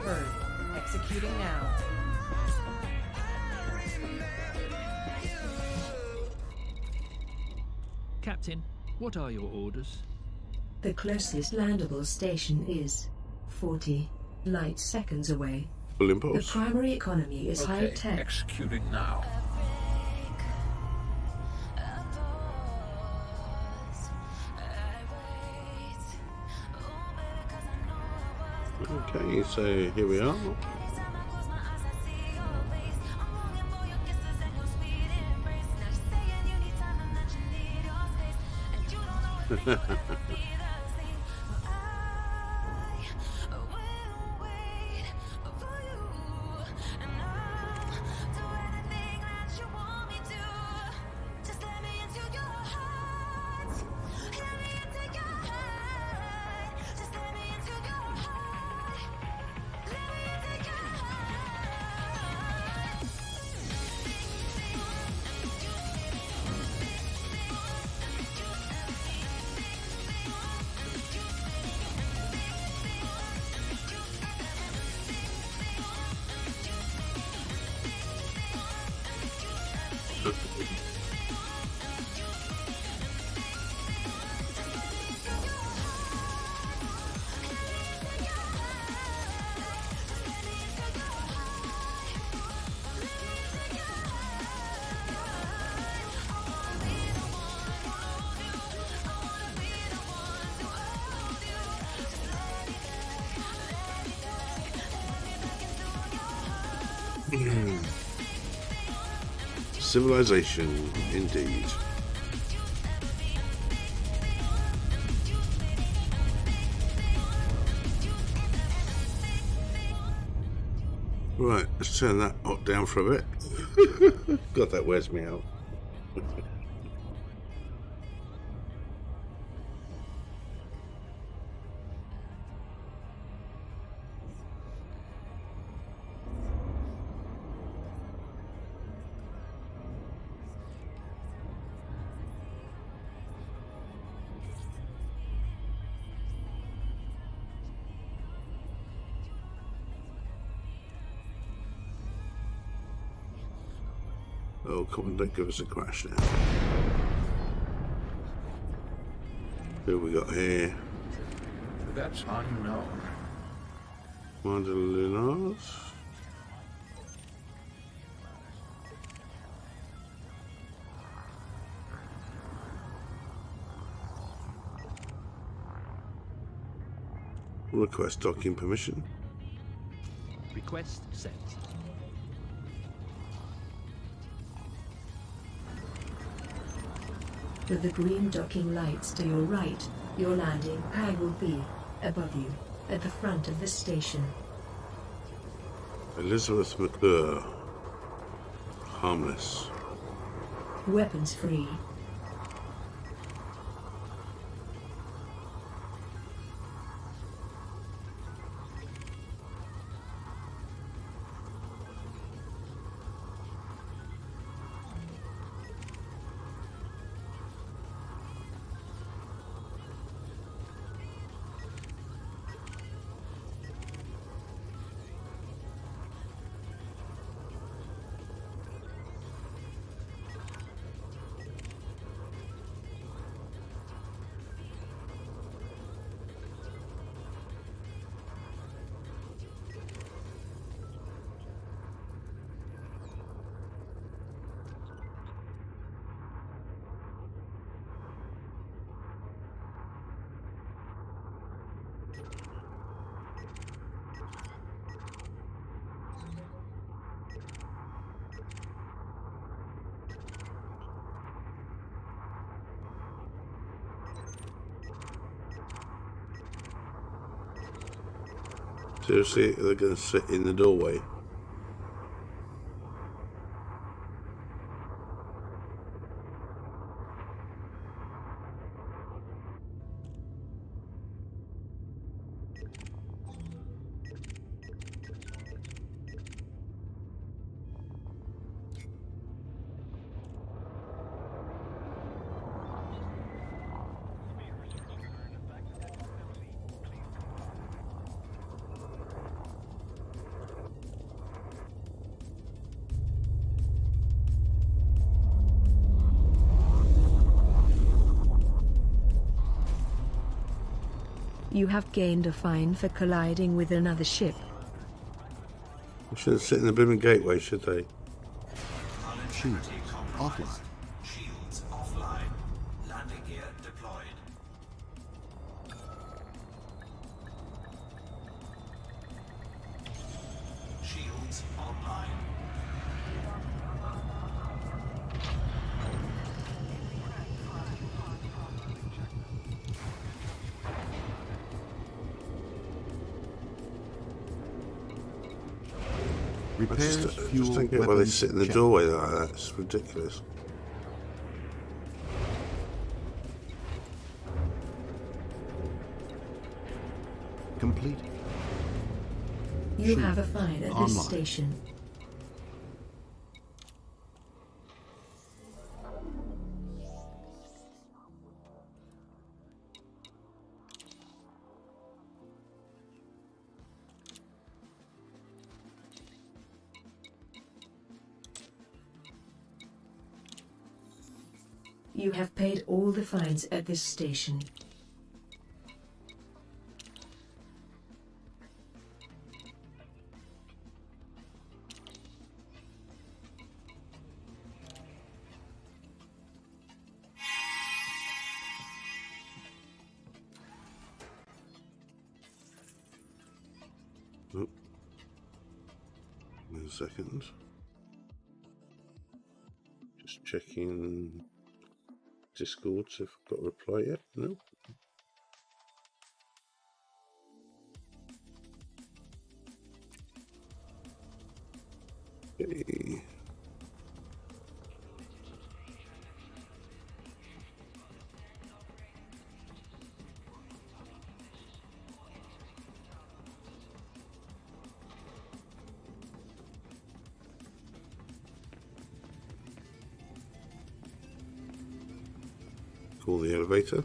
Bird. Executing now. Captain, what are your orders? The closest landable station is 40 light seconds away. Full The impulse. primary economy is Okay, high-tech. executing now. Okay, so here we are. Civilization, indeed. Right, let's turn that down for a bit. God, that wears me out. Oh, come on, don't give us a crash now. Who we got here? That's unknown. Commander Lunars. Request docking permission. Request sent. With the green docking lights to your right, your landing pad will be above you, at the front of the station. Elizabeth McClure. Harmless. Weapons free. Seriously, they're going to sit in the doorway. You have gained a fine for colliding with another ship. They shouldn't sit in the blooming gateway, should they? Shields offline. Shields offline. Landing gear deployed. Shields online. Repairs, I just fuel, don't get why they weapons, sit in the check. doorway like that. It's ridiculous. Complete. You Shield have a fine at online. this station. You have paid all the fines at this station. a second. Just checking Discord if I've got a reply yet. No. Okay. Call the elevator.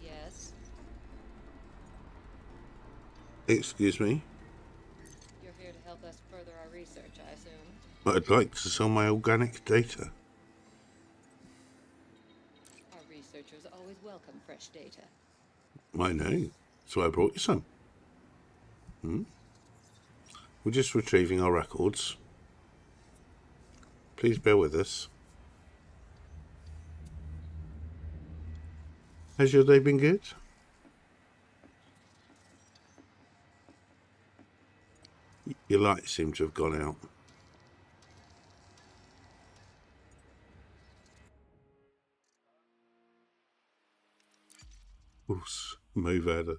Yes, Excuse me. you're here to help us further our research, I assume. I'd like to sell my organic data. Our researchers always welcome fresh data. I know. So I brought you some. We're just retrieving our records. Please bear with us. Has your day been good? Your lights seem to have gone out. Oos, move out of.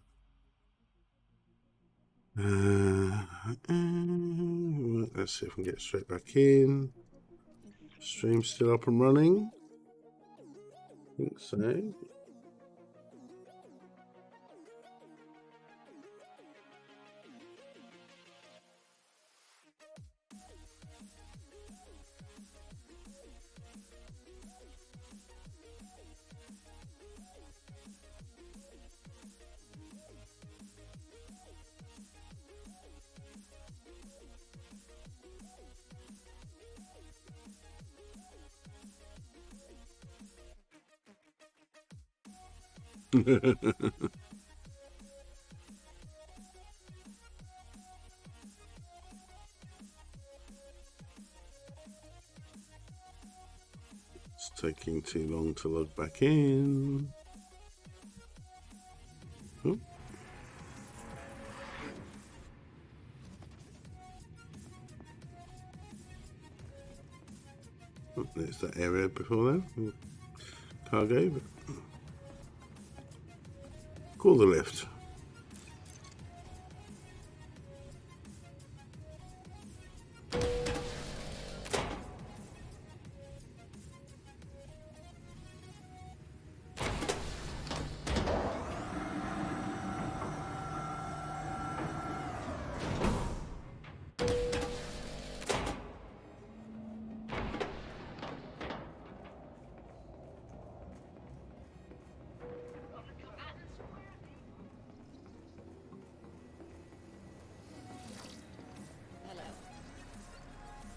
Let's see if we can get straight back in. Stream's still up and running. I think so. It's taking too long to log back in. Oh. Oh, there's that area before then. Cargo. Call the lift.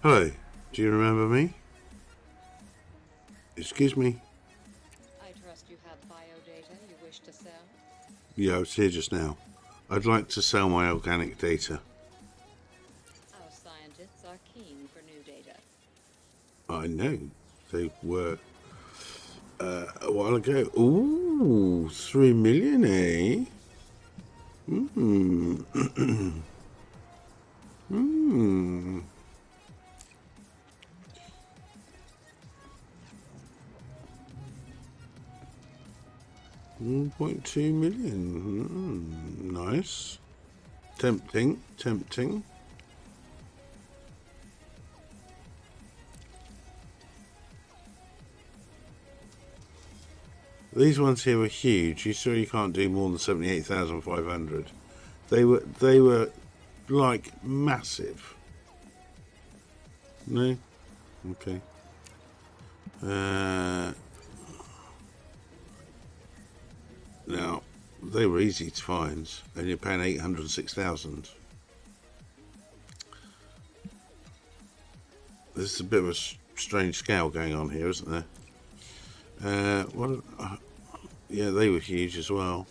Hello, do you remember me? Excuse me? I trust you have biodata you wish to sell? Yeah, I was here just now. I'd like to sell my organic data. Our scientists are keen for new data. I know. They were a while ago. Ooh, 3 million, eh? Hmm. Hmm. 1.2 million. Nice. Tempting, tempting. These ones here were huge. You sure you can't do more than 78,500? They were like massive. No? Okay. Now, they were easy to find, and you're paying 806,000. there's a bit of a strange scale going on here, isn't there? Yeah, they were huge as well.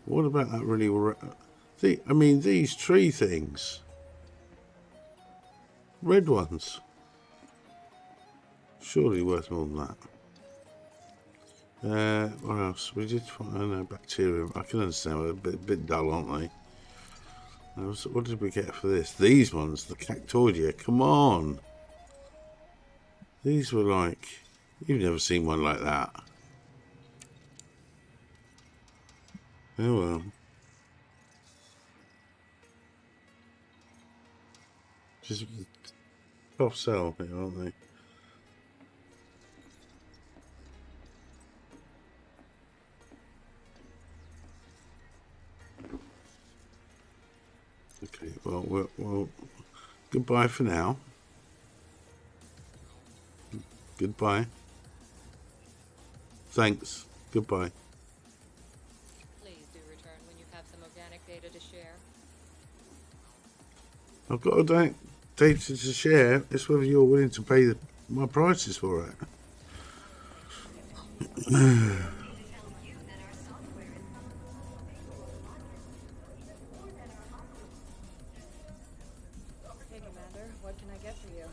What about that really? I mean, these tree things. Red ones. Surely worth more than that. What else? We did find, I don't know, bacterium. I can understand, they're a bit dull, aren't they? What did we get for this? These ones, the Cactoidia. Come on. These were like, you've never seen one like that. Oh well. Just top sell, aren't they? Okay, well, goodbye for now. Goodbye. Thanks. Goodbye. Please do return when you have some organic data to share. I've got data to share. It's whether you're willing to pay my prices for it. Hey, Commander, what can I get for you?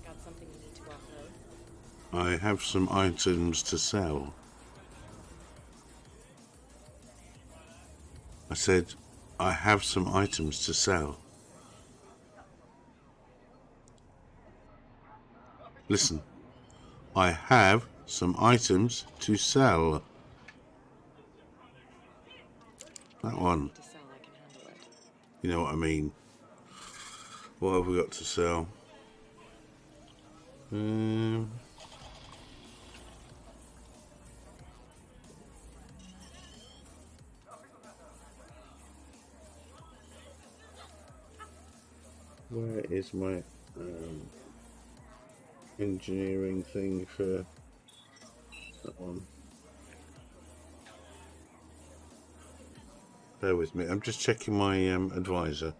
Got something you need to offload? I have some items to sell. I said, I have some items to sell. Listen, I have some items to sell. That one. To sell, I can handle it. You know what I mean. What have we got to sell? Where is my engineering thing for that one? Bear with me. I'm just checking my advisor.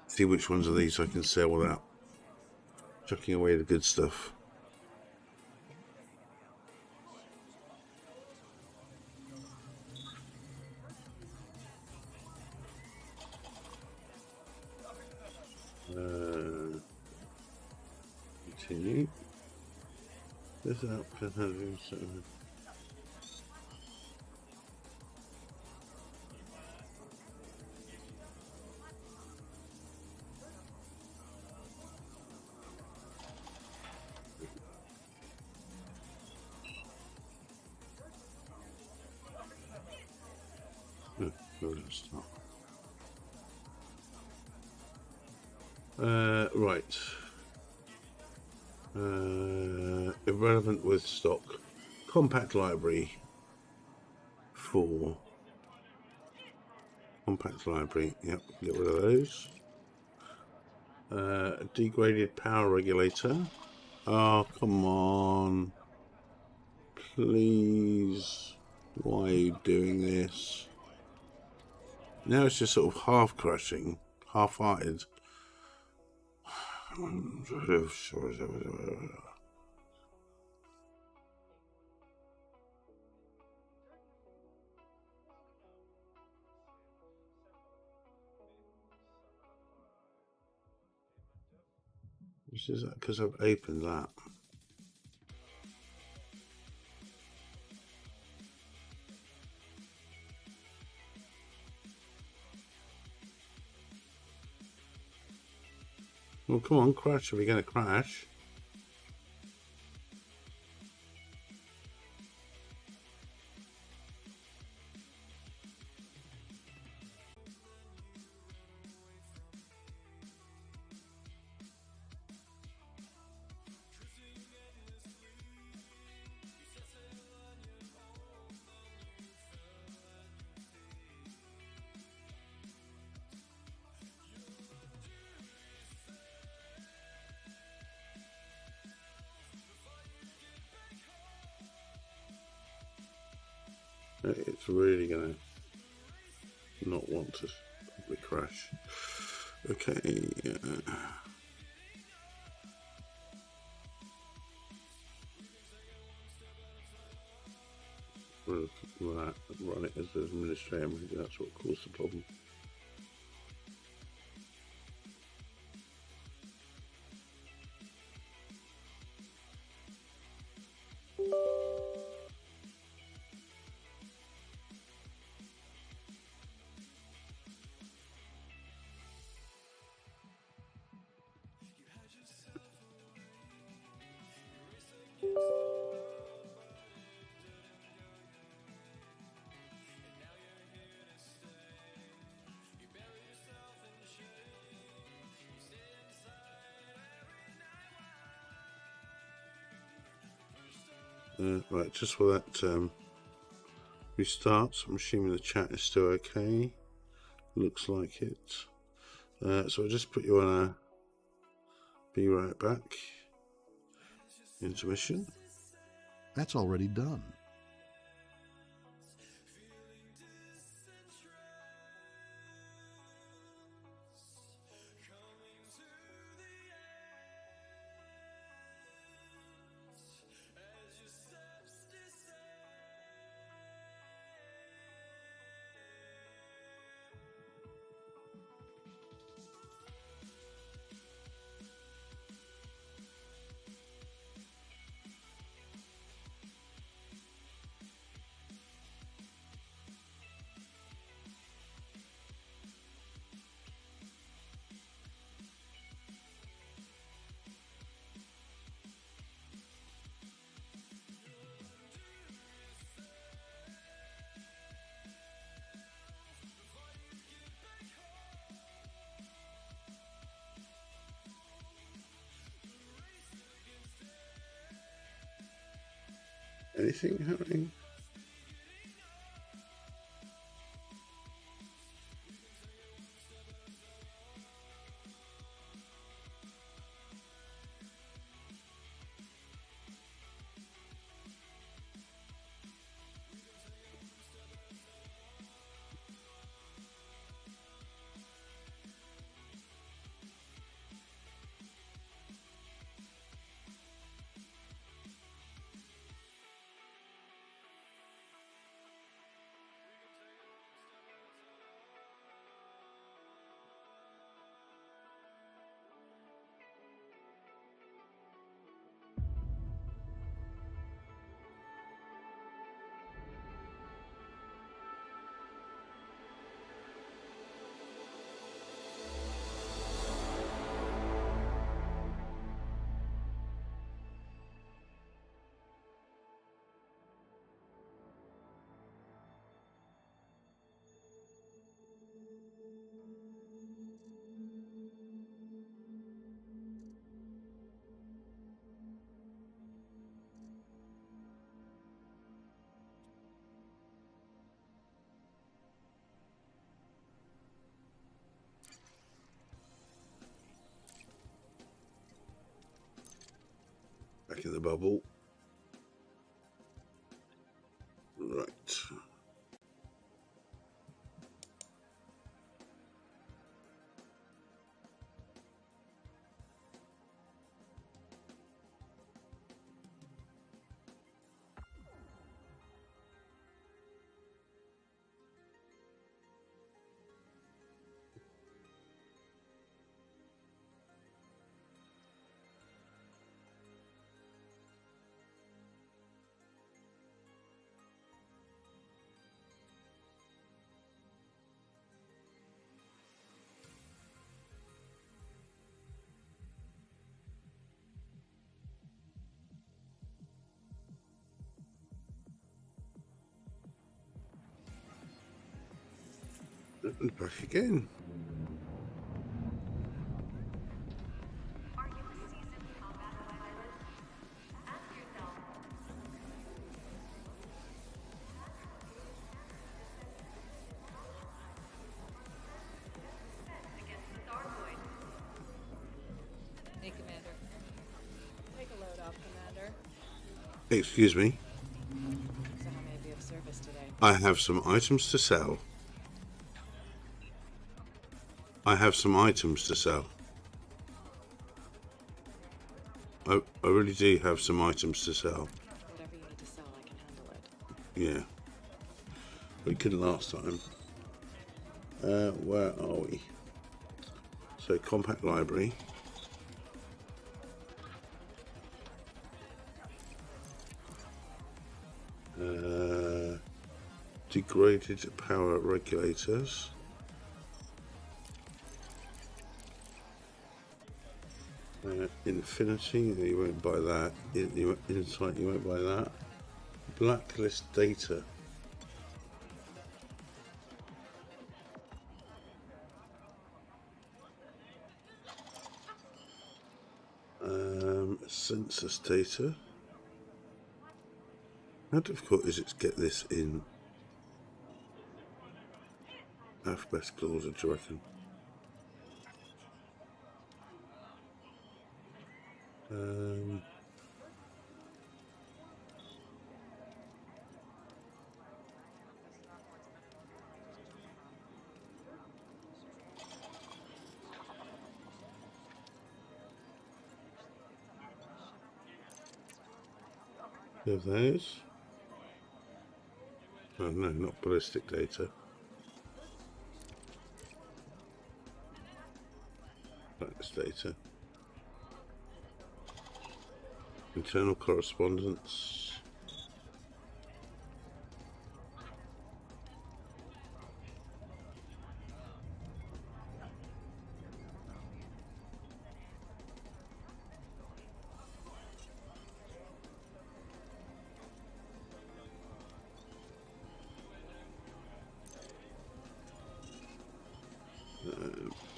See which ones of these I can sell without chucking away the good stuff. Continue. This outfit has been certain. Right. Irrelevant with stock. Compact library. 4. Compact library. Yep, get rid of those. Degraded power regulator. Oh, come on. Please. Why are you doing this? Now it's just sort of half crashing, half-hearted. This is because I've opened that. Well, come on, crash if you're going to crash. It's really going to... not want to probably crash. Okay. Right, run it as an administrator. Maybe that's what caused the problem. Right, just for that restarts, I'm assuming the chat is still okay. Looks like it. So I'll just put you on a be right back intermission. That's already done. Anything happening? Back in the bubble. Right. And back again. Hey, Commander. Take a load off, Commander. Excuse me. So how may I be of service today? I have some items to sell. I have some items to sell. I really do have some items to sell. Whatever you need to sell, I can handle it. Yeah. We couldn't last time. Where are we? So, compact library. Degraded power regulators. Infinity, you won't buy that. Insight, you won't buy that. Blacklist data. Census data. How difficult is it to get this in alphabetical order, do you reckon? Of those. Oh no, not ballistic data. That's data. Internal correspondence.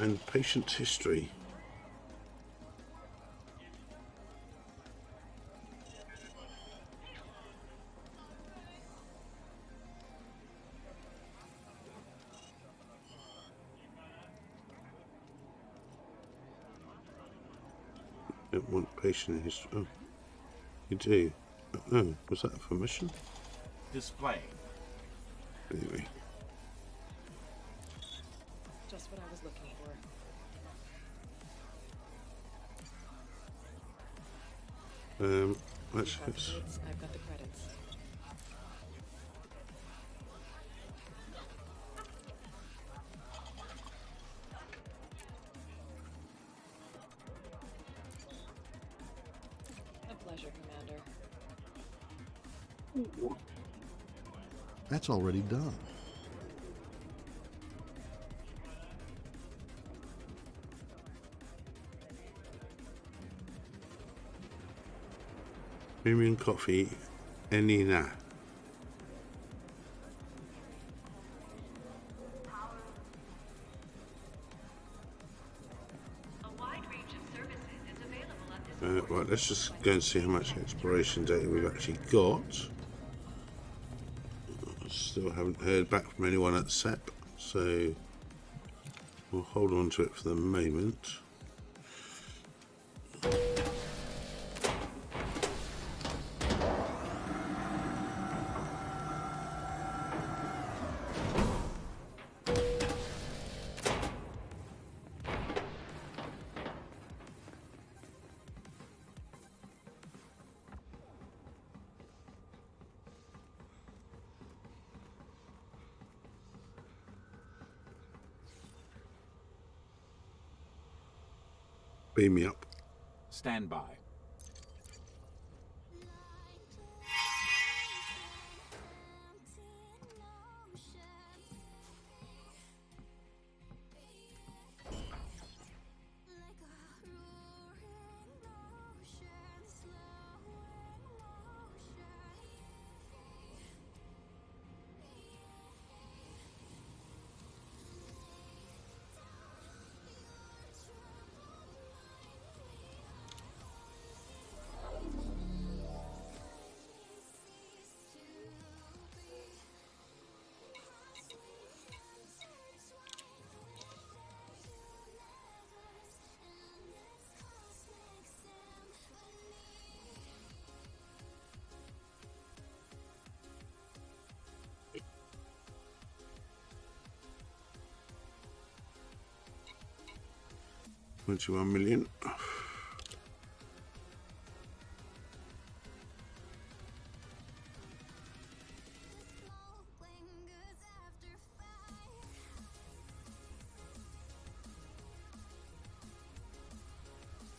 And patient history. Don't want patient history. Oh, you do. Oh, was that a permission? Display. Anyway. Just what I was looking for. Let's You've got the goods, I've got the credits. A pleasure, Commander. That's already done. premium coffee, any na. Right, let's just go and see how much exploration data we've actually got. Still haven't heard back from anyone at SEPP, so we'll hold on to it for the moment. Beam me up. Stand by. 21 million.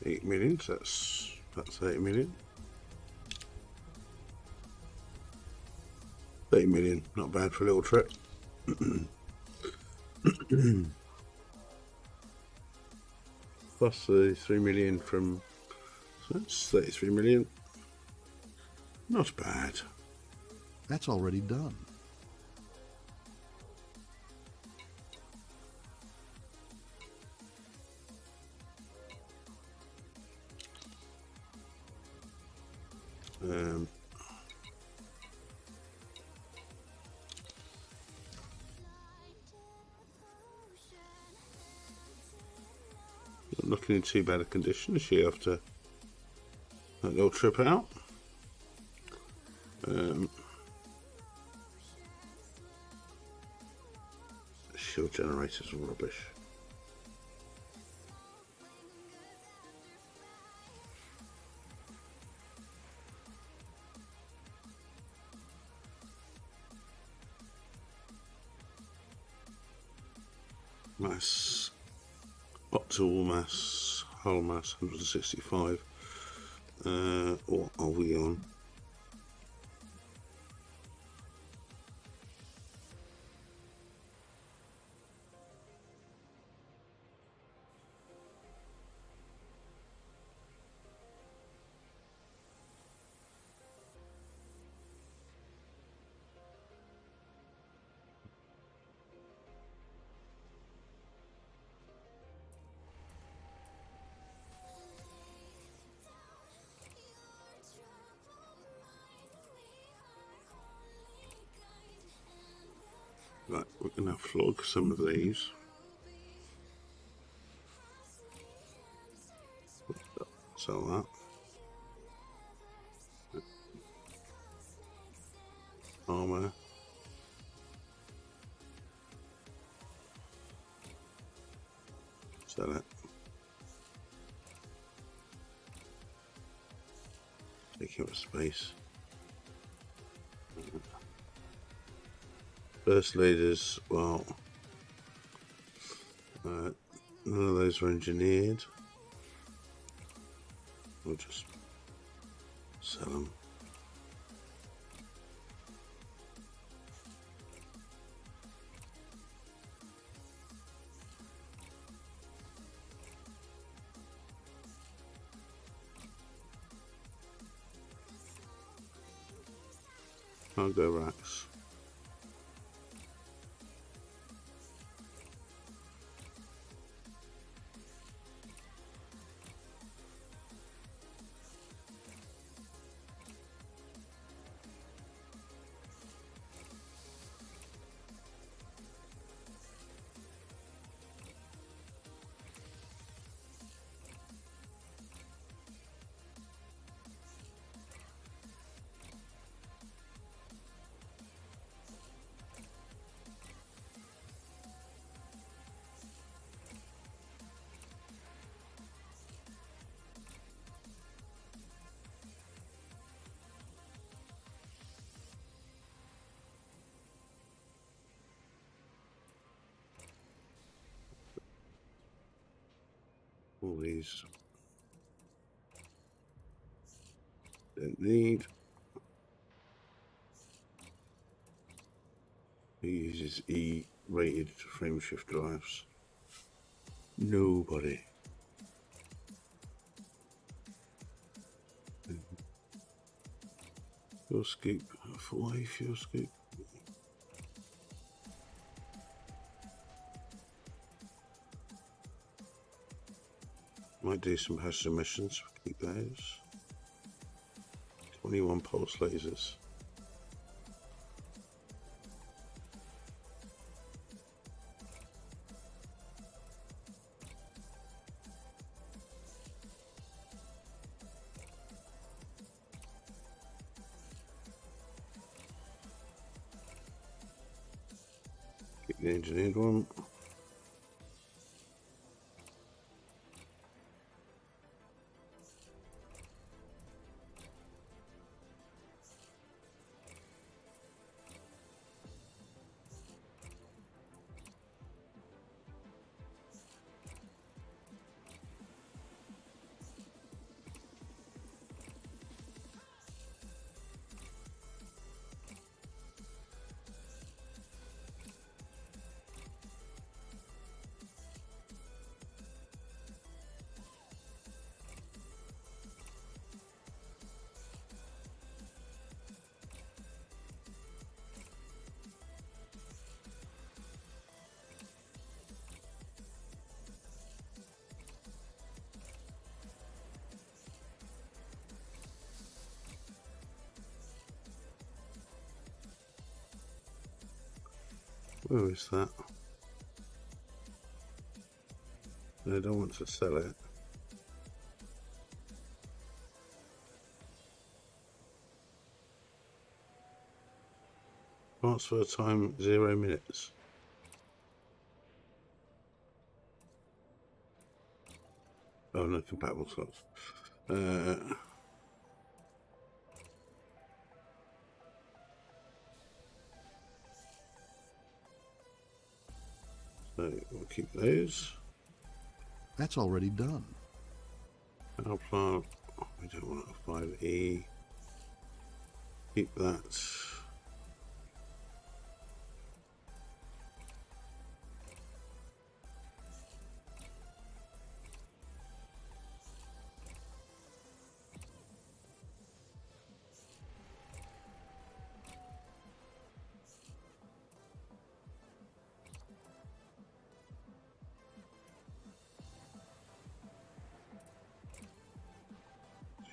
$8 million, so that's 8 million. 8 million, not bad for a little trip. Plus the 3 million from, so that's 33 million. Not bad. That's already done. Not looking in too bad a condition, is she, after that little trip out? Shield generators are rubbish. Mass, optimal mass, hull mass 165. What are we on? Right, we're going to flog some of these. Sell that. Armour. Sell it. Taking up space. First leaders, well, none of those were engineered. We'll just sell them. Cargo racks. All these don't need. Who uses E-rated frame shift drives? Nobody. Fuel scoop, 4A fuel scoop. Might do some hazard emissions, keep those. 21 pulse lasers. Keep the engineered one. Where is that? I don't want to sell it. Transfer time 0 minutes. Oh no, compatible slots. So we'll keep those. That's already done. Power plant. Oh, we don't want a 5E. Keep that.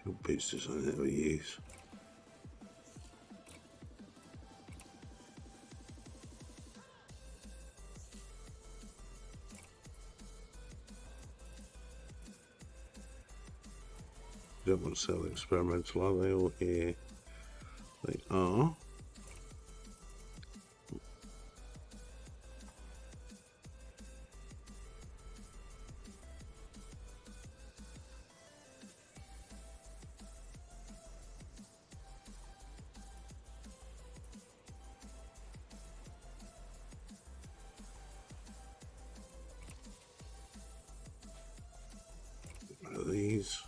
Your boosters I never use. Don't want to sell the experimental, are they all here? They are. One of these.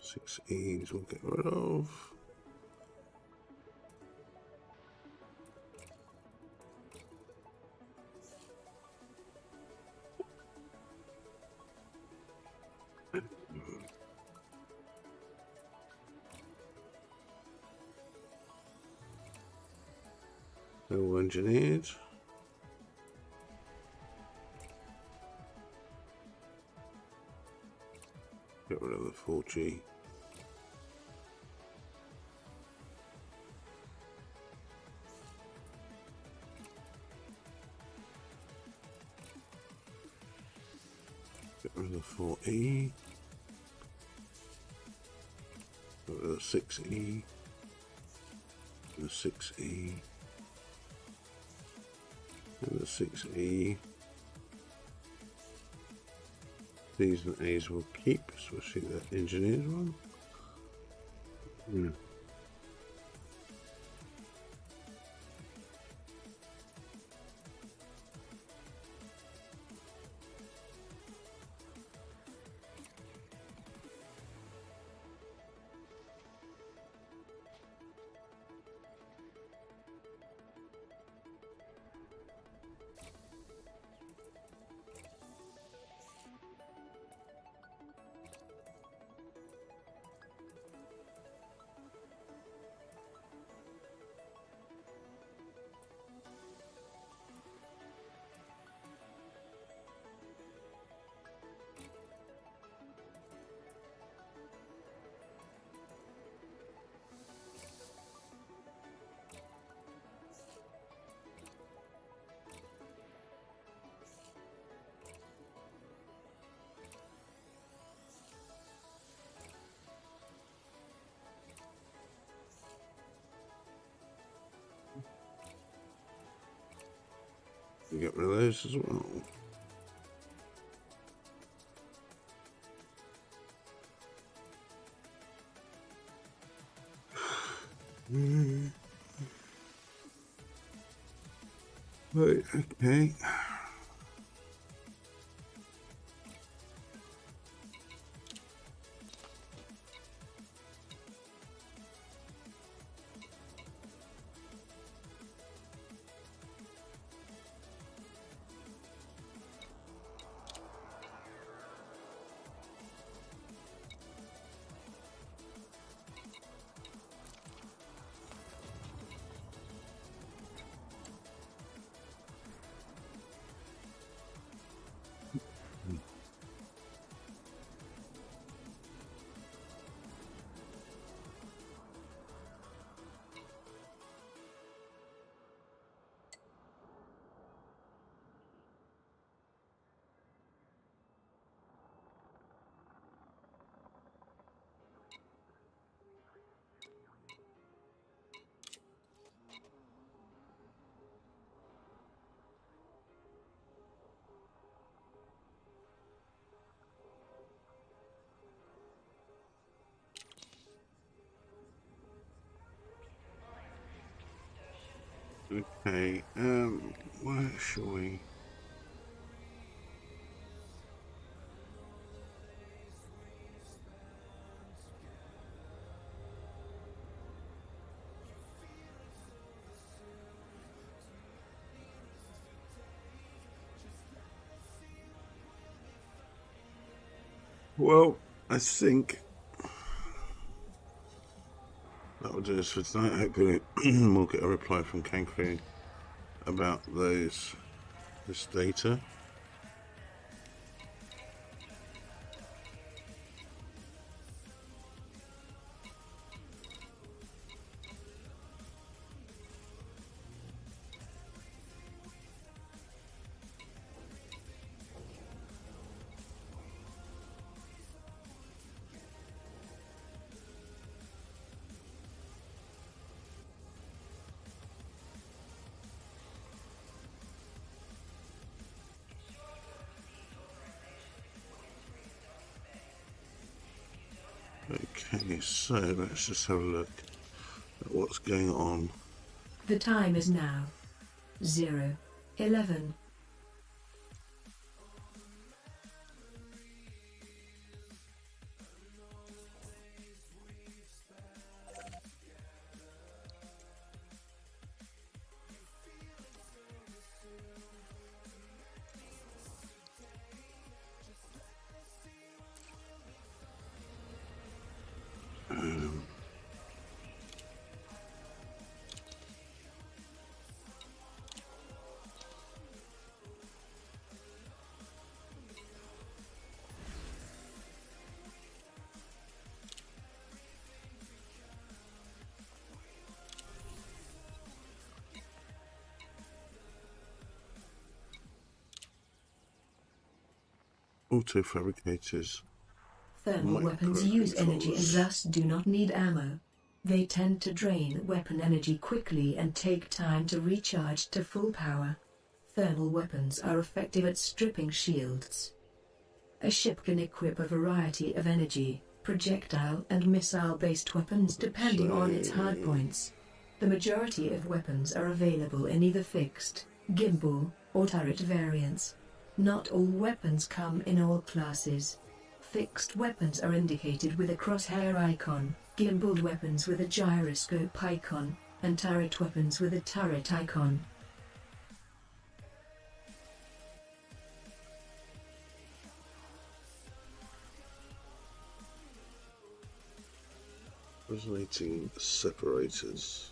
Six E's we'll get rid of. No engineered. Get rid of the 4G. Get rid of the 4E. Get rid of the 6E. The 6E. And the 6E. These and A's will keep, especially that engineered one. Get rid of those as well. Right, okay. Okay, where shall we? Well, I think that will do us for tonight. Hopefully we'll get a reply from Cancun about this data. Okay, so let's just have a look at what's going on. The time is now 0:11. Auto fabricators. Thermal weapons use energy and thus do not need ammo. They tend to drain weapon energy quickly and take time to recharge to full power. Thermal weapons are effective at stripping shields. A ship can equip a variety of energy, projectile and missile-based weapons depending on its hardpoints. The majority of weapons are available in either fixed, gimbal, or turret variants. Not all weapons come in all classes. Fixed weapons are indicated with a crosshair icon, gimbaled weapons with a gyroscope icon, and turret weapons with a turret icon. Resonating separators.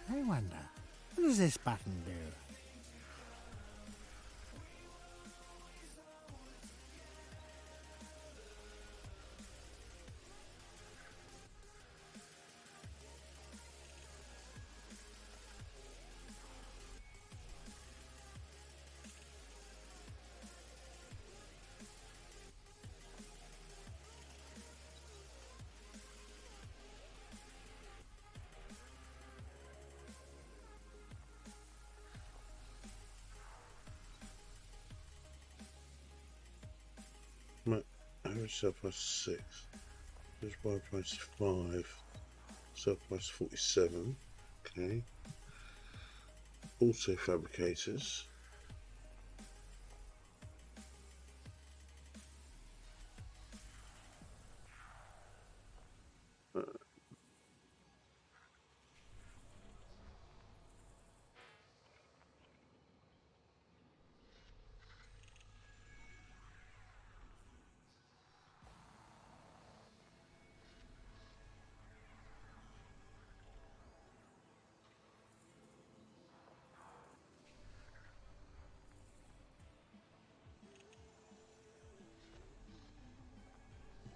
I wonder, what does this button do? Average sell price 6. Average buy price 5. Sell price 47. Okay. Also fabricators.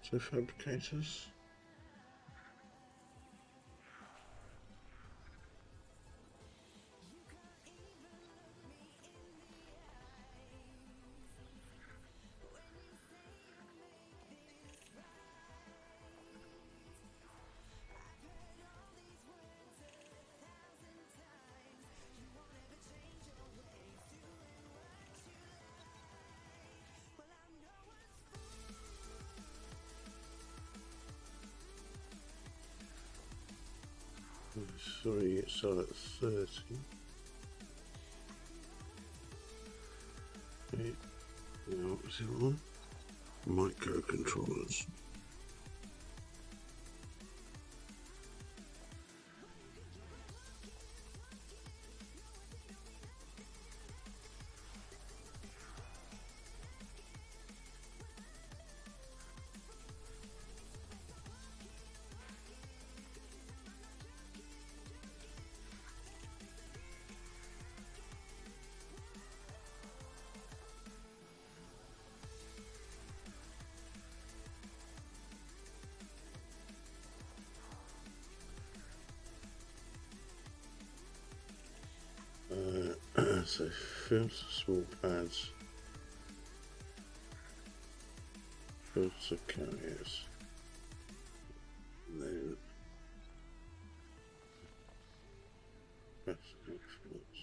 So fabricators. Sorry, it's sold at 30. Okay. Now, is it on? Microcontrollers. So filter small pads, filter carriers, and then plastic filters.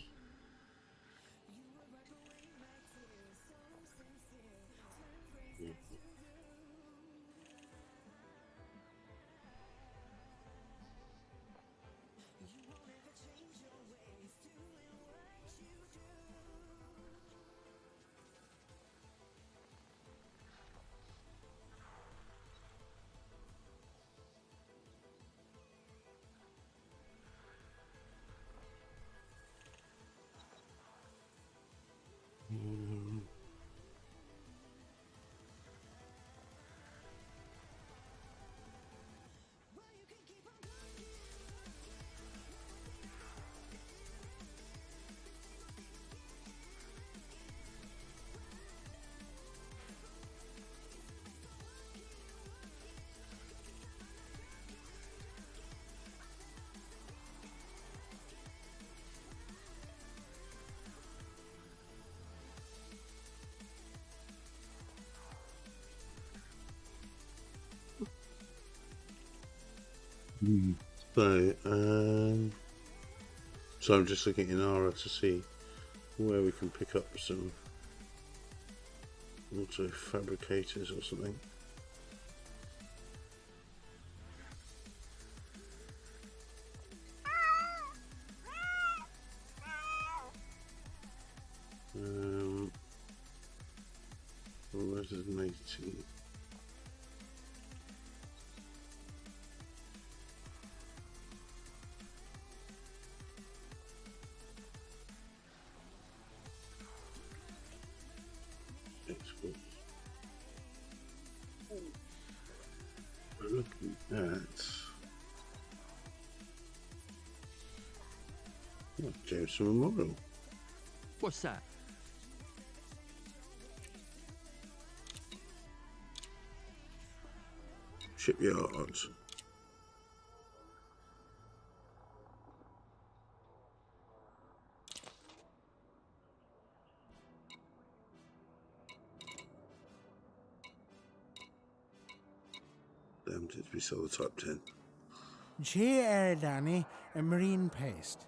So, so I'm just looking in ARA to see where we can pick up some auto fabricators or something. Resonating. We're looking at Jameson Memorial. What's that? Shipyards. Damn, did we sell the Type 10? J. Eridani, a marine paste.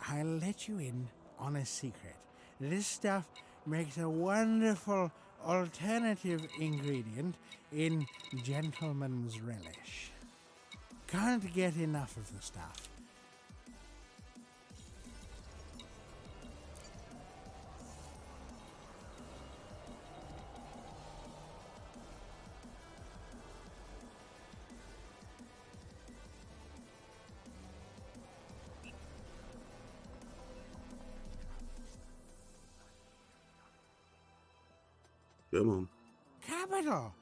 I'll let you in on a secret. This stuff makes a wonderful alternative ingredient in gentleman's relish. Can't get enough of the stuff. Come on. Capital!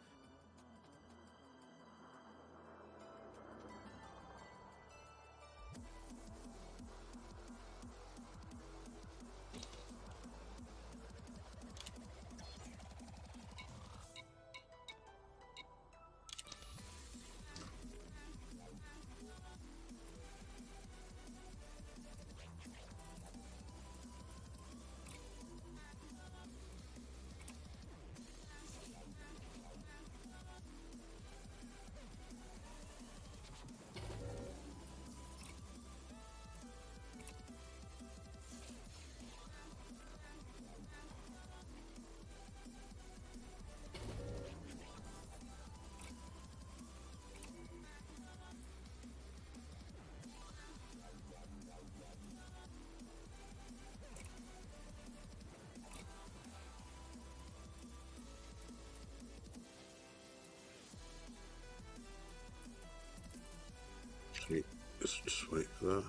Sweet. Let's just wait for that.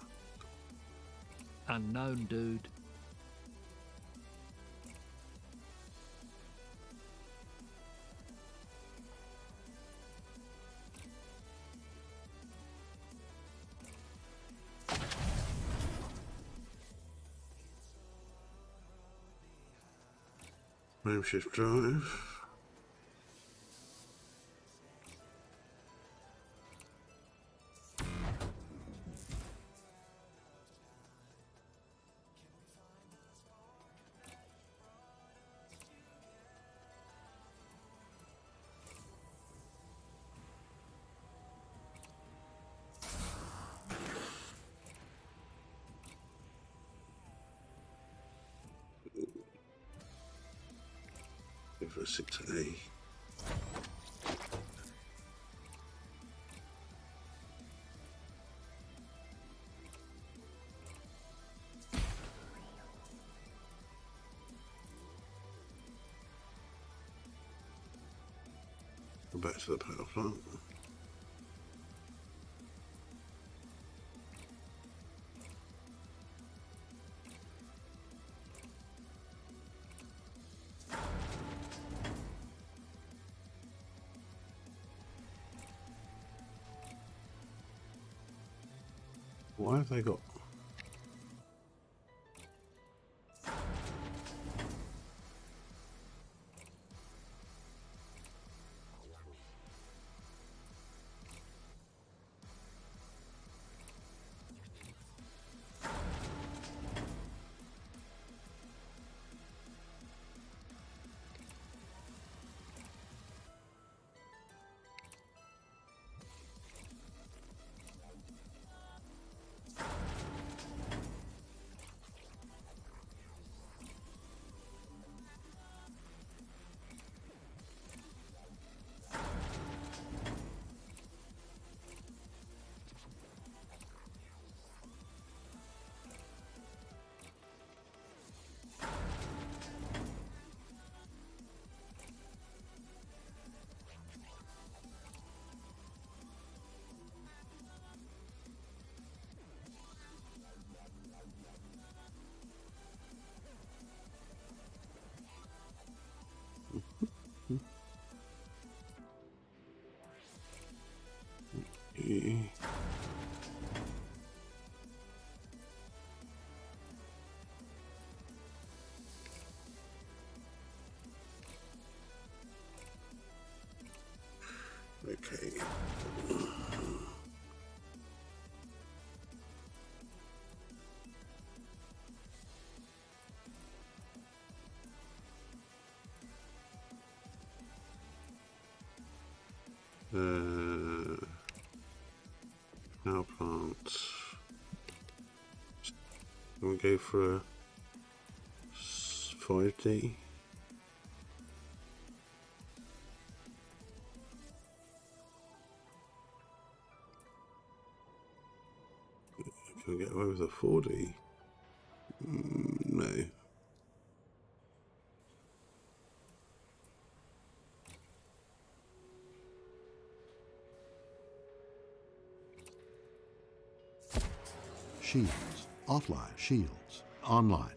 Unknown dude. Frame shift drive. Go for a 6A. Go back to the power plant. Why have they got? Okay. Power plant. I'm gonna go for a 5D. can get away with a 4D. No. Shields. Offline. Shields. Online.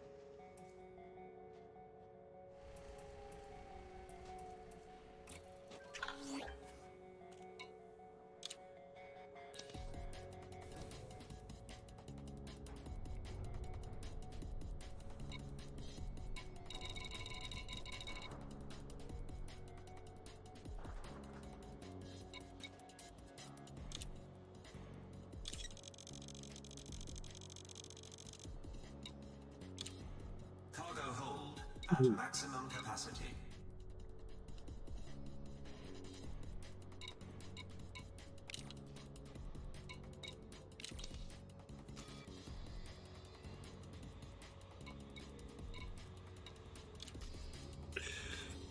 Cargo hold at maximum capacity.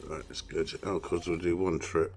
Right, it's good. Alcos will do one trip.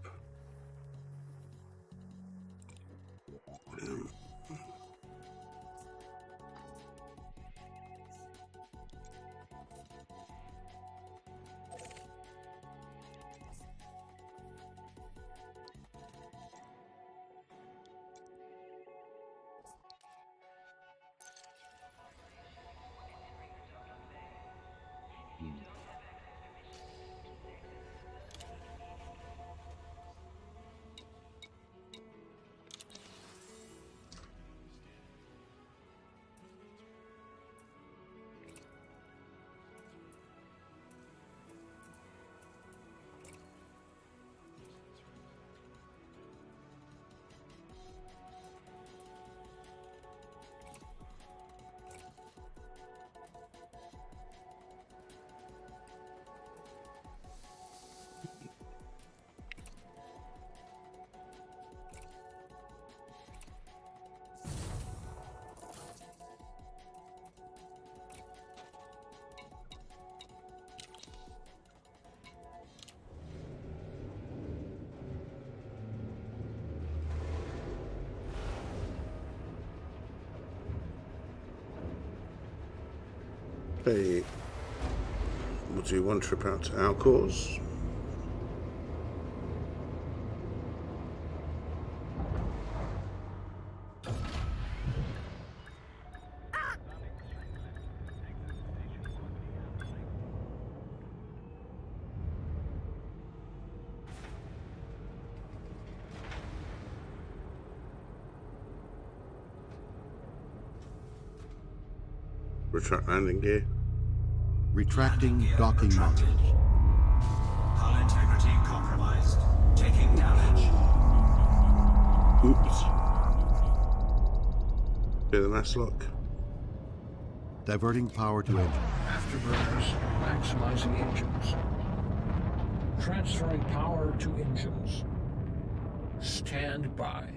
Okay, we'll do one trip out to Alcors. Retract landing gear. Retracting docking Retracted. module. Hull integrity compromised. Taking damage. Oops. Clear the mass lock. Diverting power to engine. Afterburners maximizing engines. Transferring power to engines. Stand by.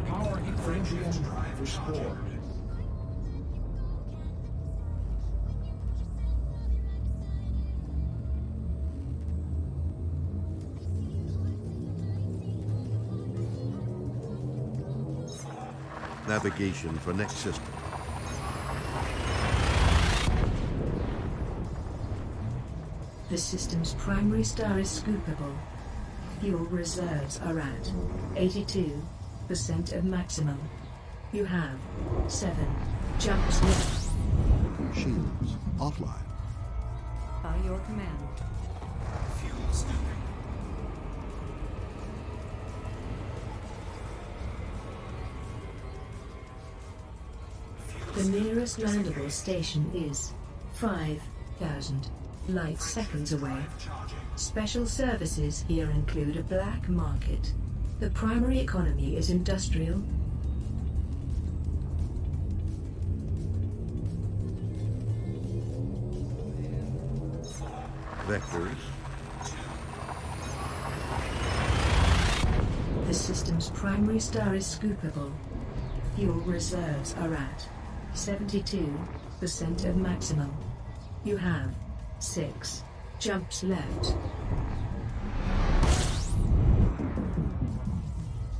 Power equilibrium restored. Navigation for next system. The system's primary star is scoopable. Fuel reserves are at 82% of maximum. You have 7 jumps left. Shields. Offline. By your command. Fuel scooping. The nearest landable station is 5,000 light seconds away. Special services here include a black market. The primary economy is industrial. Vectors. The system's primary star is scoopable. Fuel reserves are at 72% of maximum. You have 6 jumps left.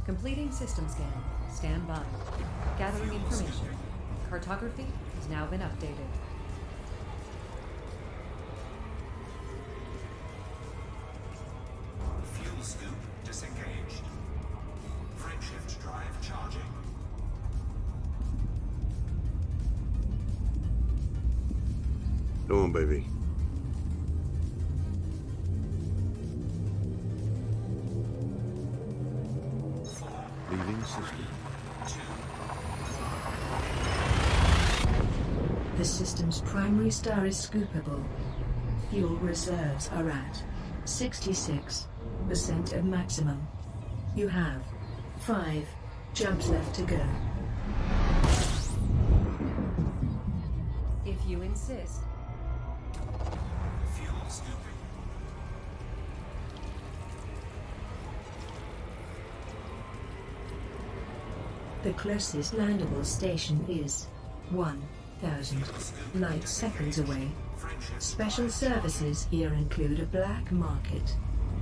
Completing system scan. Stand by. Gathering information. Cartography has now been updated. Fuel scoop disengaged. Frameshift drive charging. Go on, baby. Leaving system. The system's primary star is scoopable. Fuel reserves are at 66% of maximum. You have 5 jumps left to go. If you insist. Fuel scooping. The closest landable station is 1,000 light seconds away. Special services here include a black market.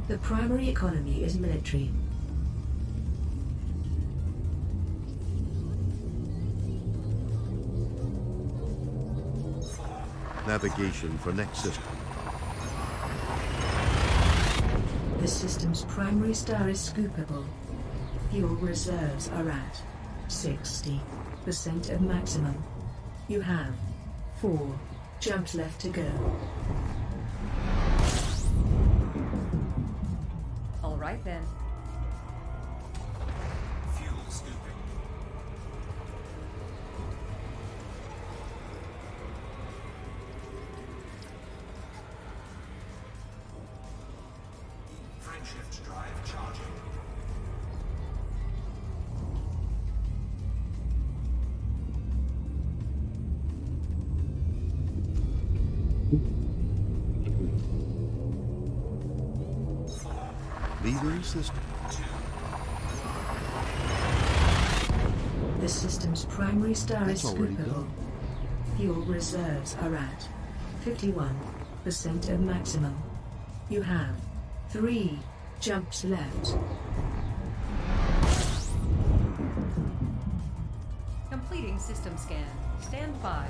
The primary economy is military. Navigation for next system. The system's primary star is scoopable. Fuel reserves are at 60% of maximum. You have 4 jumps left to go. All right then. Fuel scooping. Frameshift drive charging. Leaving system. The system's primary star is That's already scoopable. done. Fuel reserves are at 51% of maximum. You have 3 jumps left. Completing system scan. Stand by.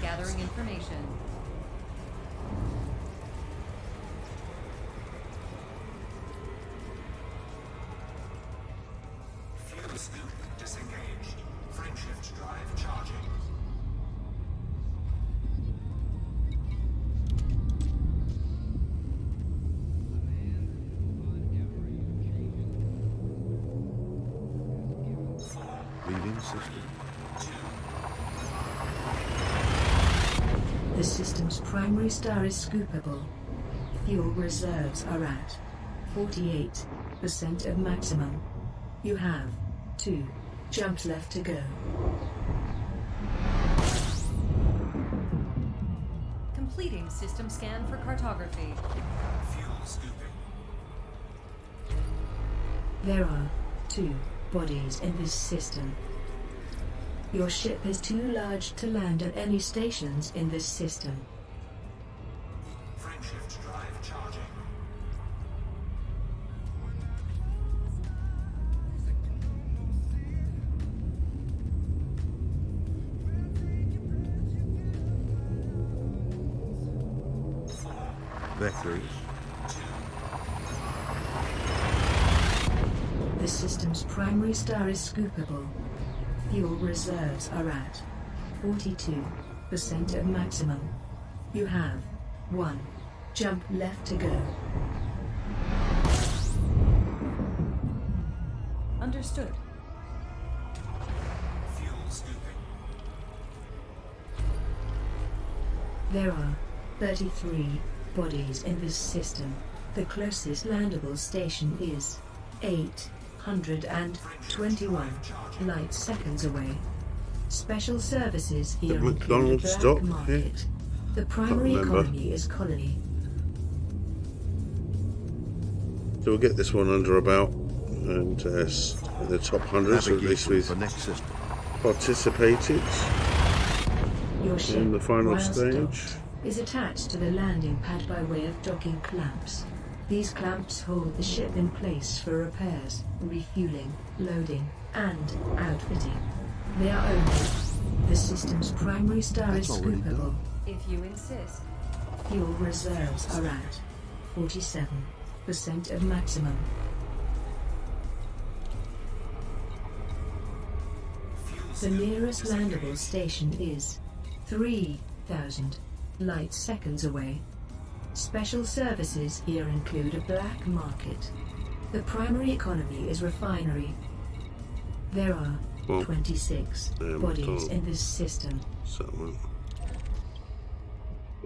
Gathering information. Fuel scoop disengaged. Frameshift drive charging. Leaving system. The system's primary star is scoopable. Fuel reserves are at 48% of maximum. You have 2 jumps left to go. Completing system scan for cartography. Fuel scooping. There are 2 bodies in this system. Your ship is too large to land at any stations in this system. Frameshift drive charging. Vectors. The system's primary star is scoopable. Fuel reserves are at 42% of maximum. You have 1 jump left to go. Understood. Fuel scooping. There are 33 bodies in this system. The closest landable station is 821 light seconds away. Special services here Did include McDonald's black stop market. here? The primary remember. economy is colony. So we'll get this one under our belt. and the top hundreds, or at least Navigation we've for next system. participated Your ship, in the final whilst stage. docked, is attached to the landing pad by way of docking clamps. These clamps hold the ship in place for repairs, refueling, loading, and outfitting. They are only. The system's primary star is That's already scoopable. done. If you insist. Fuel reserves are at 47% of maximum. The nearest landable station is 3,000 light seconds away. Special services here include a black market. The primary economy is refinery. There are 26 bodies in this system. Settlement.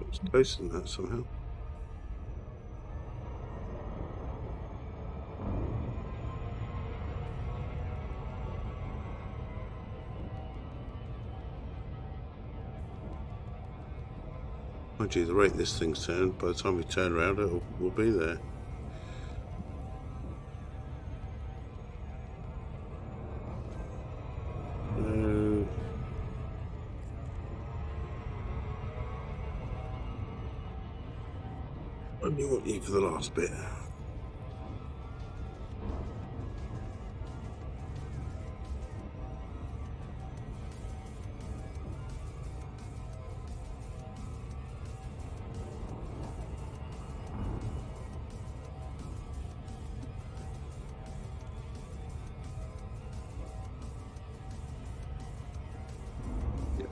It's close in that somehow. Mind you, the rate this thing's turned, by the time we turn around, we'll be there. I only want you for the last bit.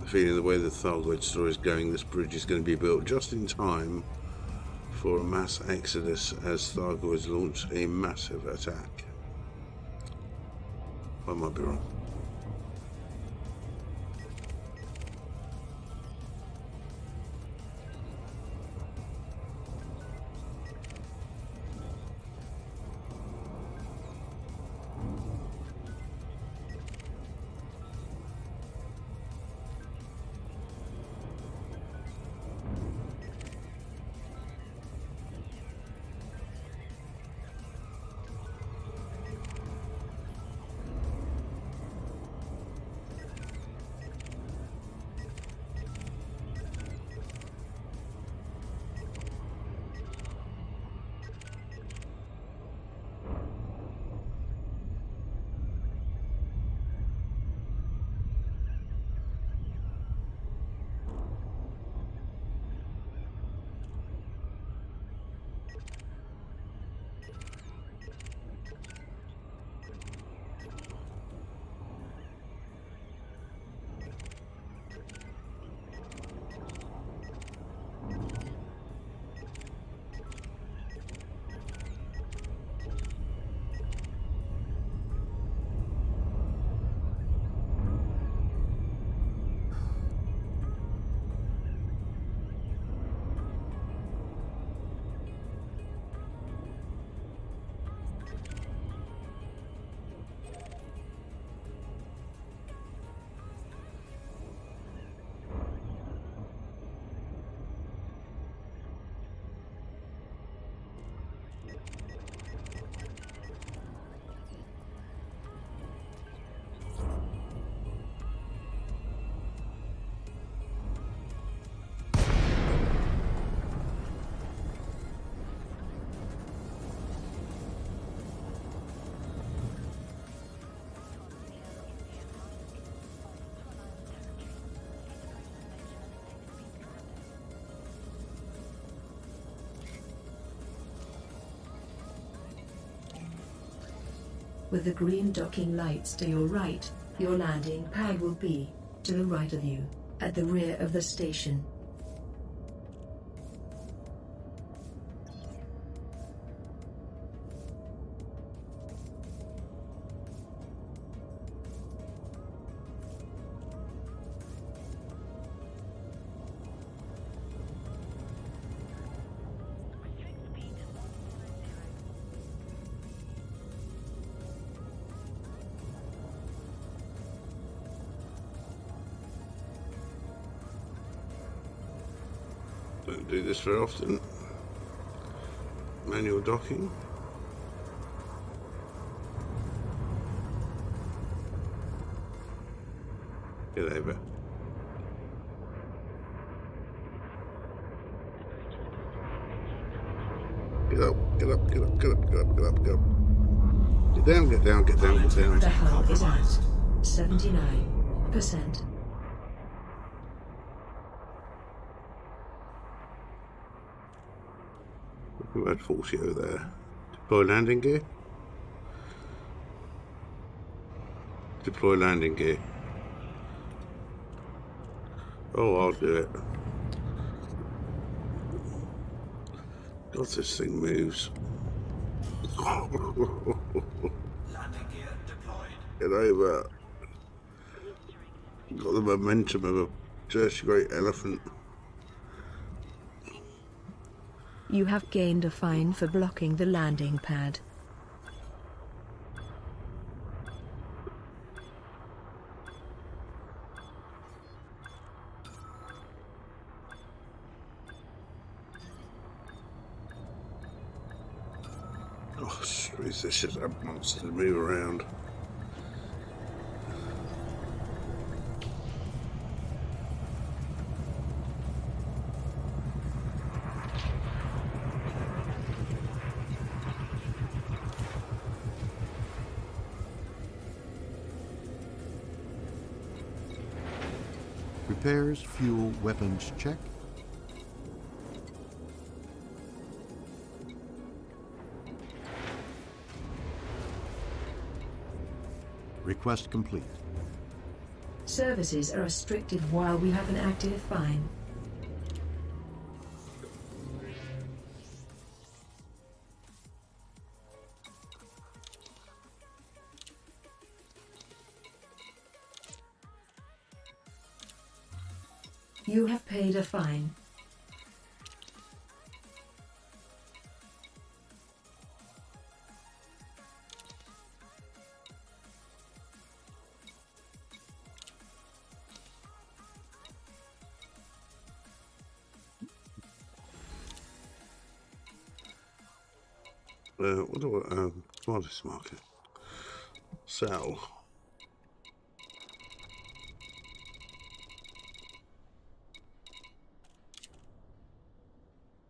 Feeling the way the Thargoid story is going, this bridge is going to be built just in time for a mass exodus as Thargoids launch a massive attack. I might be wrong. With the green docking lights to your right, your landing pad will be to the right of you, at the rear of the station. Don't do this very often. Manual docking. Get over. Get up, get up, get up, get up, get up, get up, get up. Get down, get down, get down, get down. The hull is at 79%. We've had 40 over there. Deploy landing gear. Deploy landing gear. Oh, I'll do it. God, this thing moves. Landing gear deployed. Get over. Got the momentum of a dirty great elephant. You have gained a fine for blocking the landing pad. Oh, this is a monster to move around. Repairs, fuel, weapons check. Request complete. Services are restricted while we have an active fine. You have paid a fine. What do I, commodity market? Sell.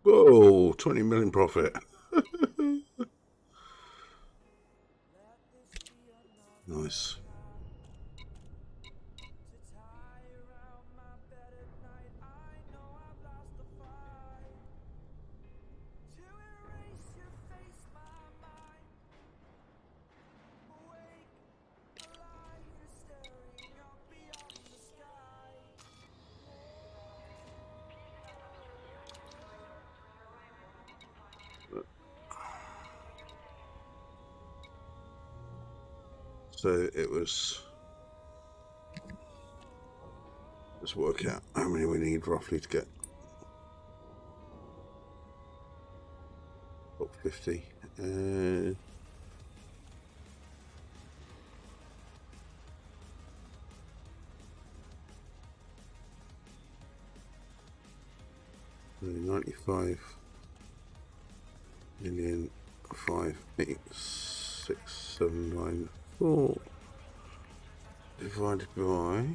Whoa, 20 million profit. Nice. So it was, let's work out how many we need roughly to get up 50. 95 million 5 8 6 7 9 4 divided by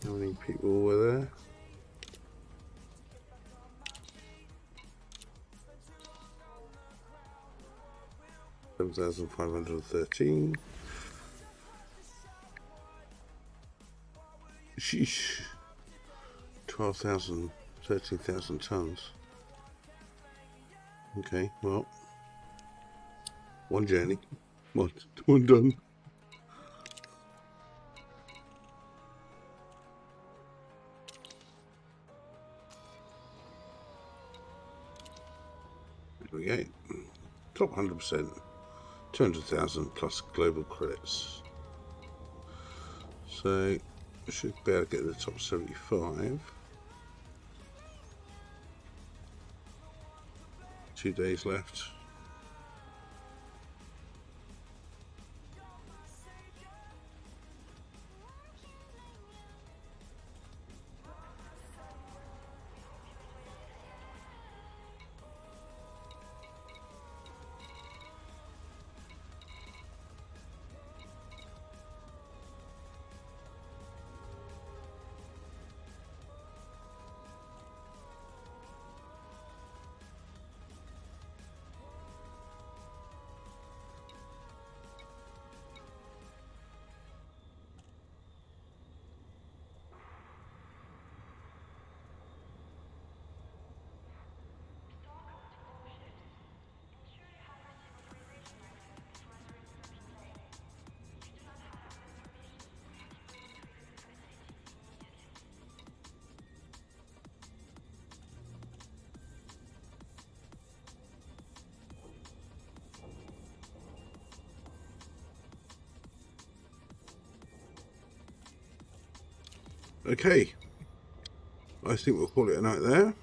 how many people were there? $7,513. Sheesh. 12,000, 13,000 tons. Okay, well, one journey, one done. There we go. Top 100%, 200,000 plus global credits. So I should be able to get the top 75. 2 days left. Okay, I think we'll call it a night there.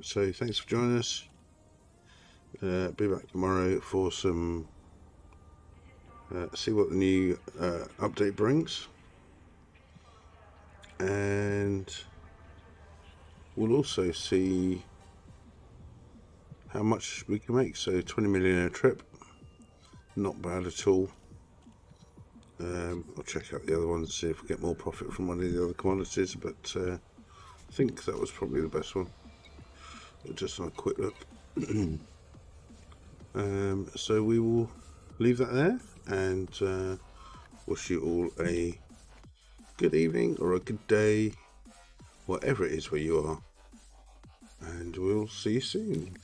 So thanks for joining us. Be back tomorrow for some see what the new update brings, and we'll also see how much we can make. So 20 million a trip, not bad at all. I'll check out the other ones, see if we get more profit from one of the other commodities, but I think that was probably the best one. Just on a quick look. So we will leave that there, and wish you all a good evening or a good day, whatever it is where you are, and we'll see you soon.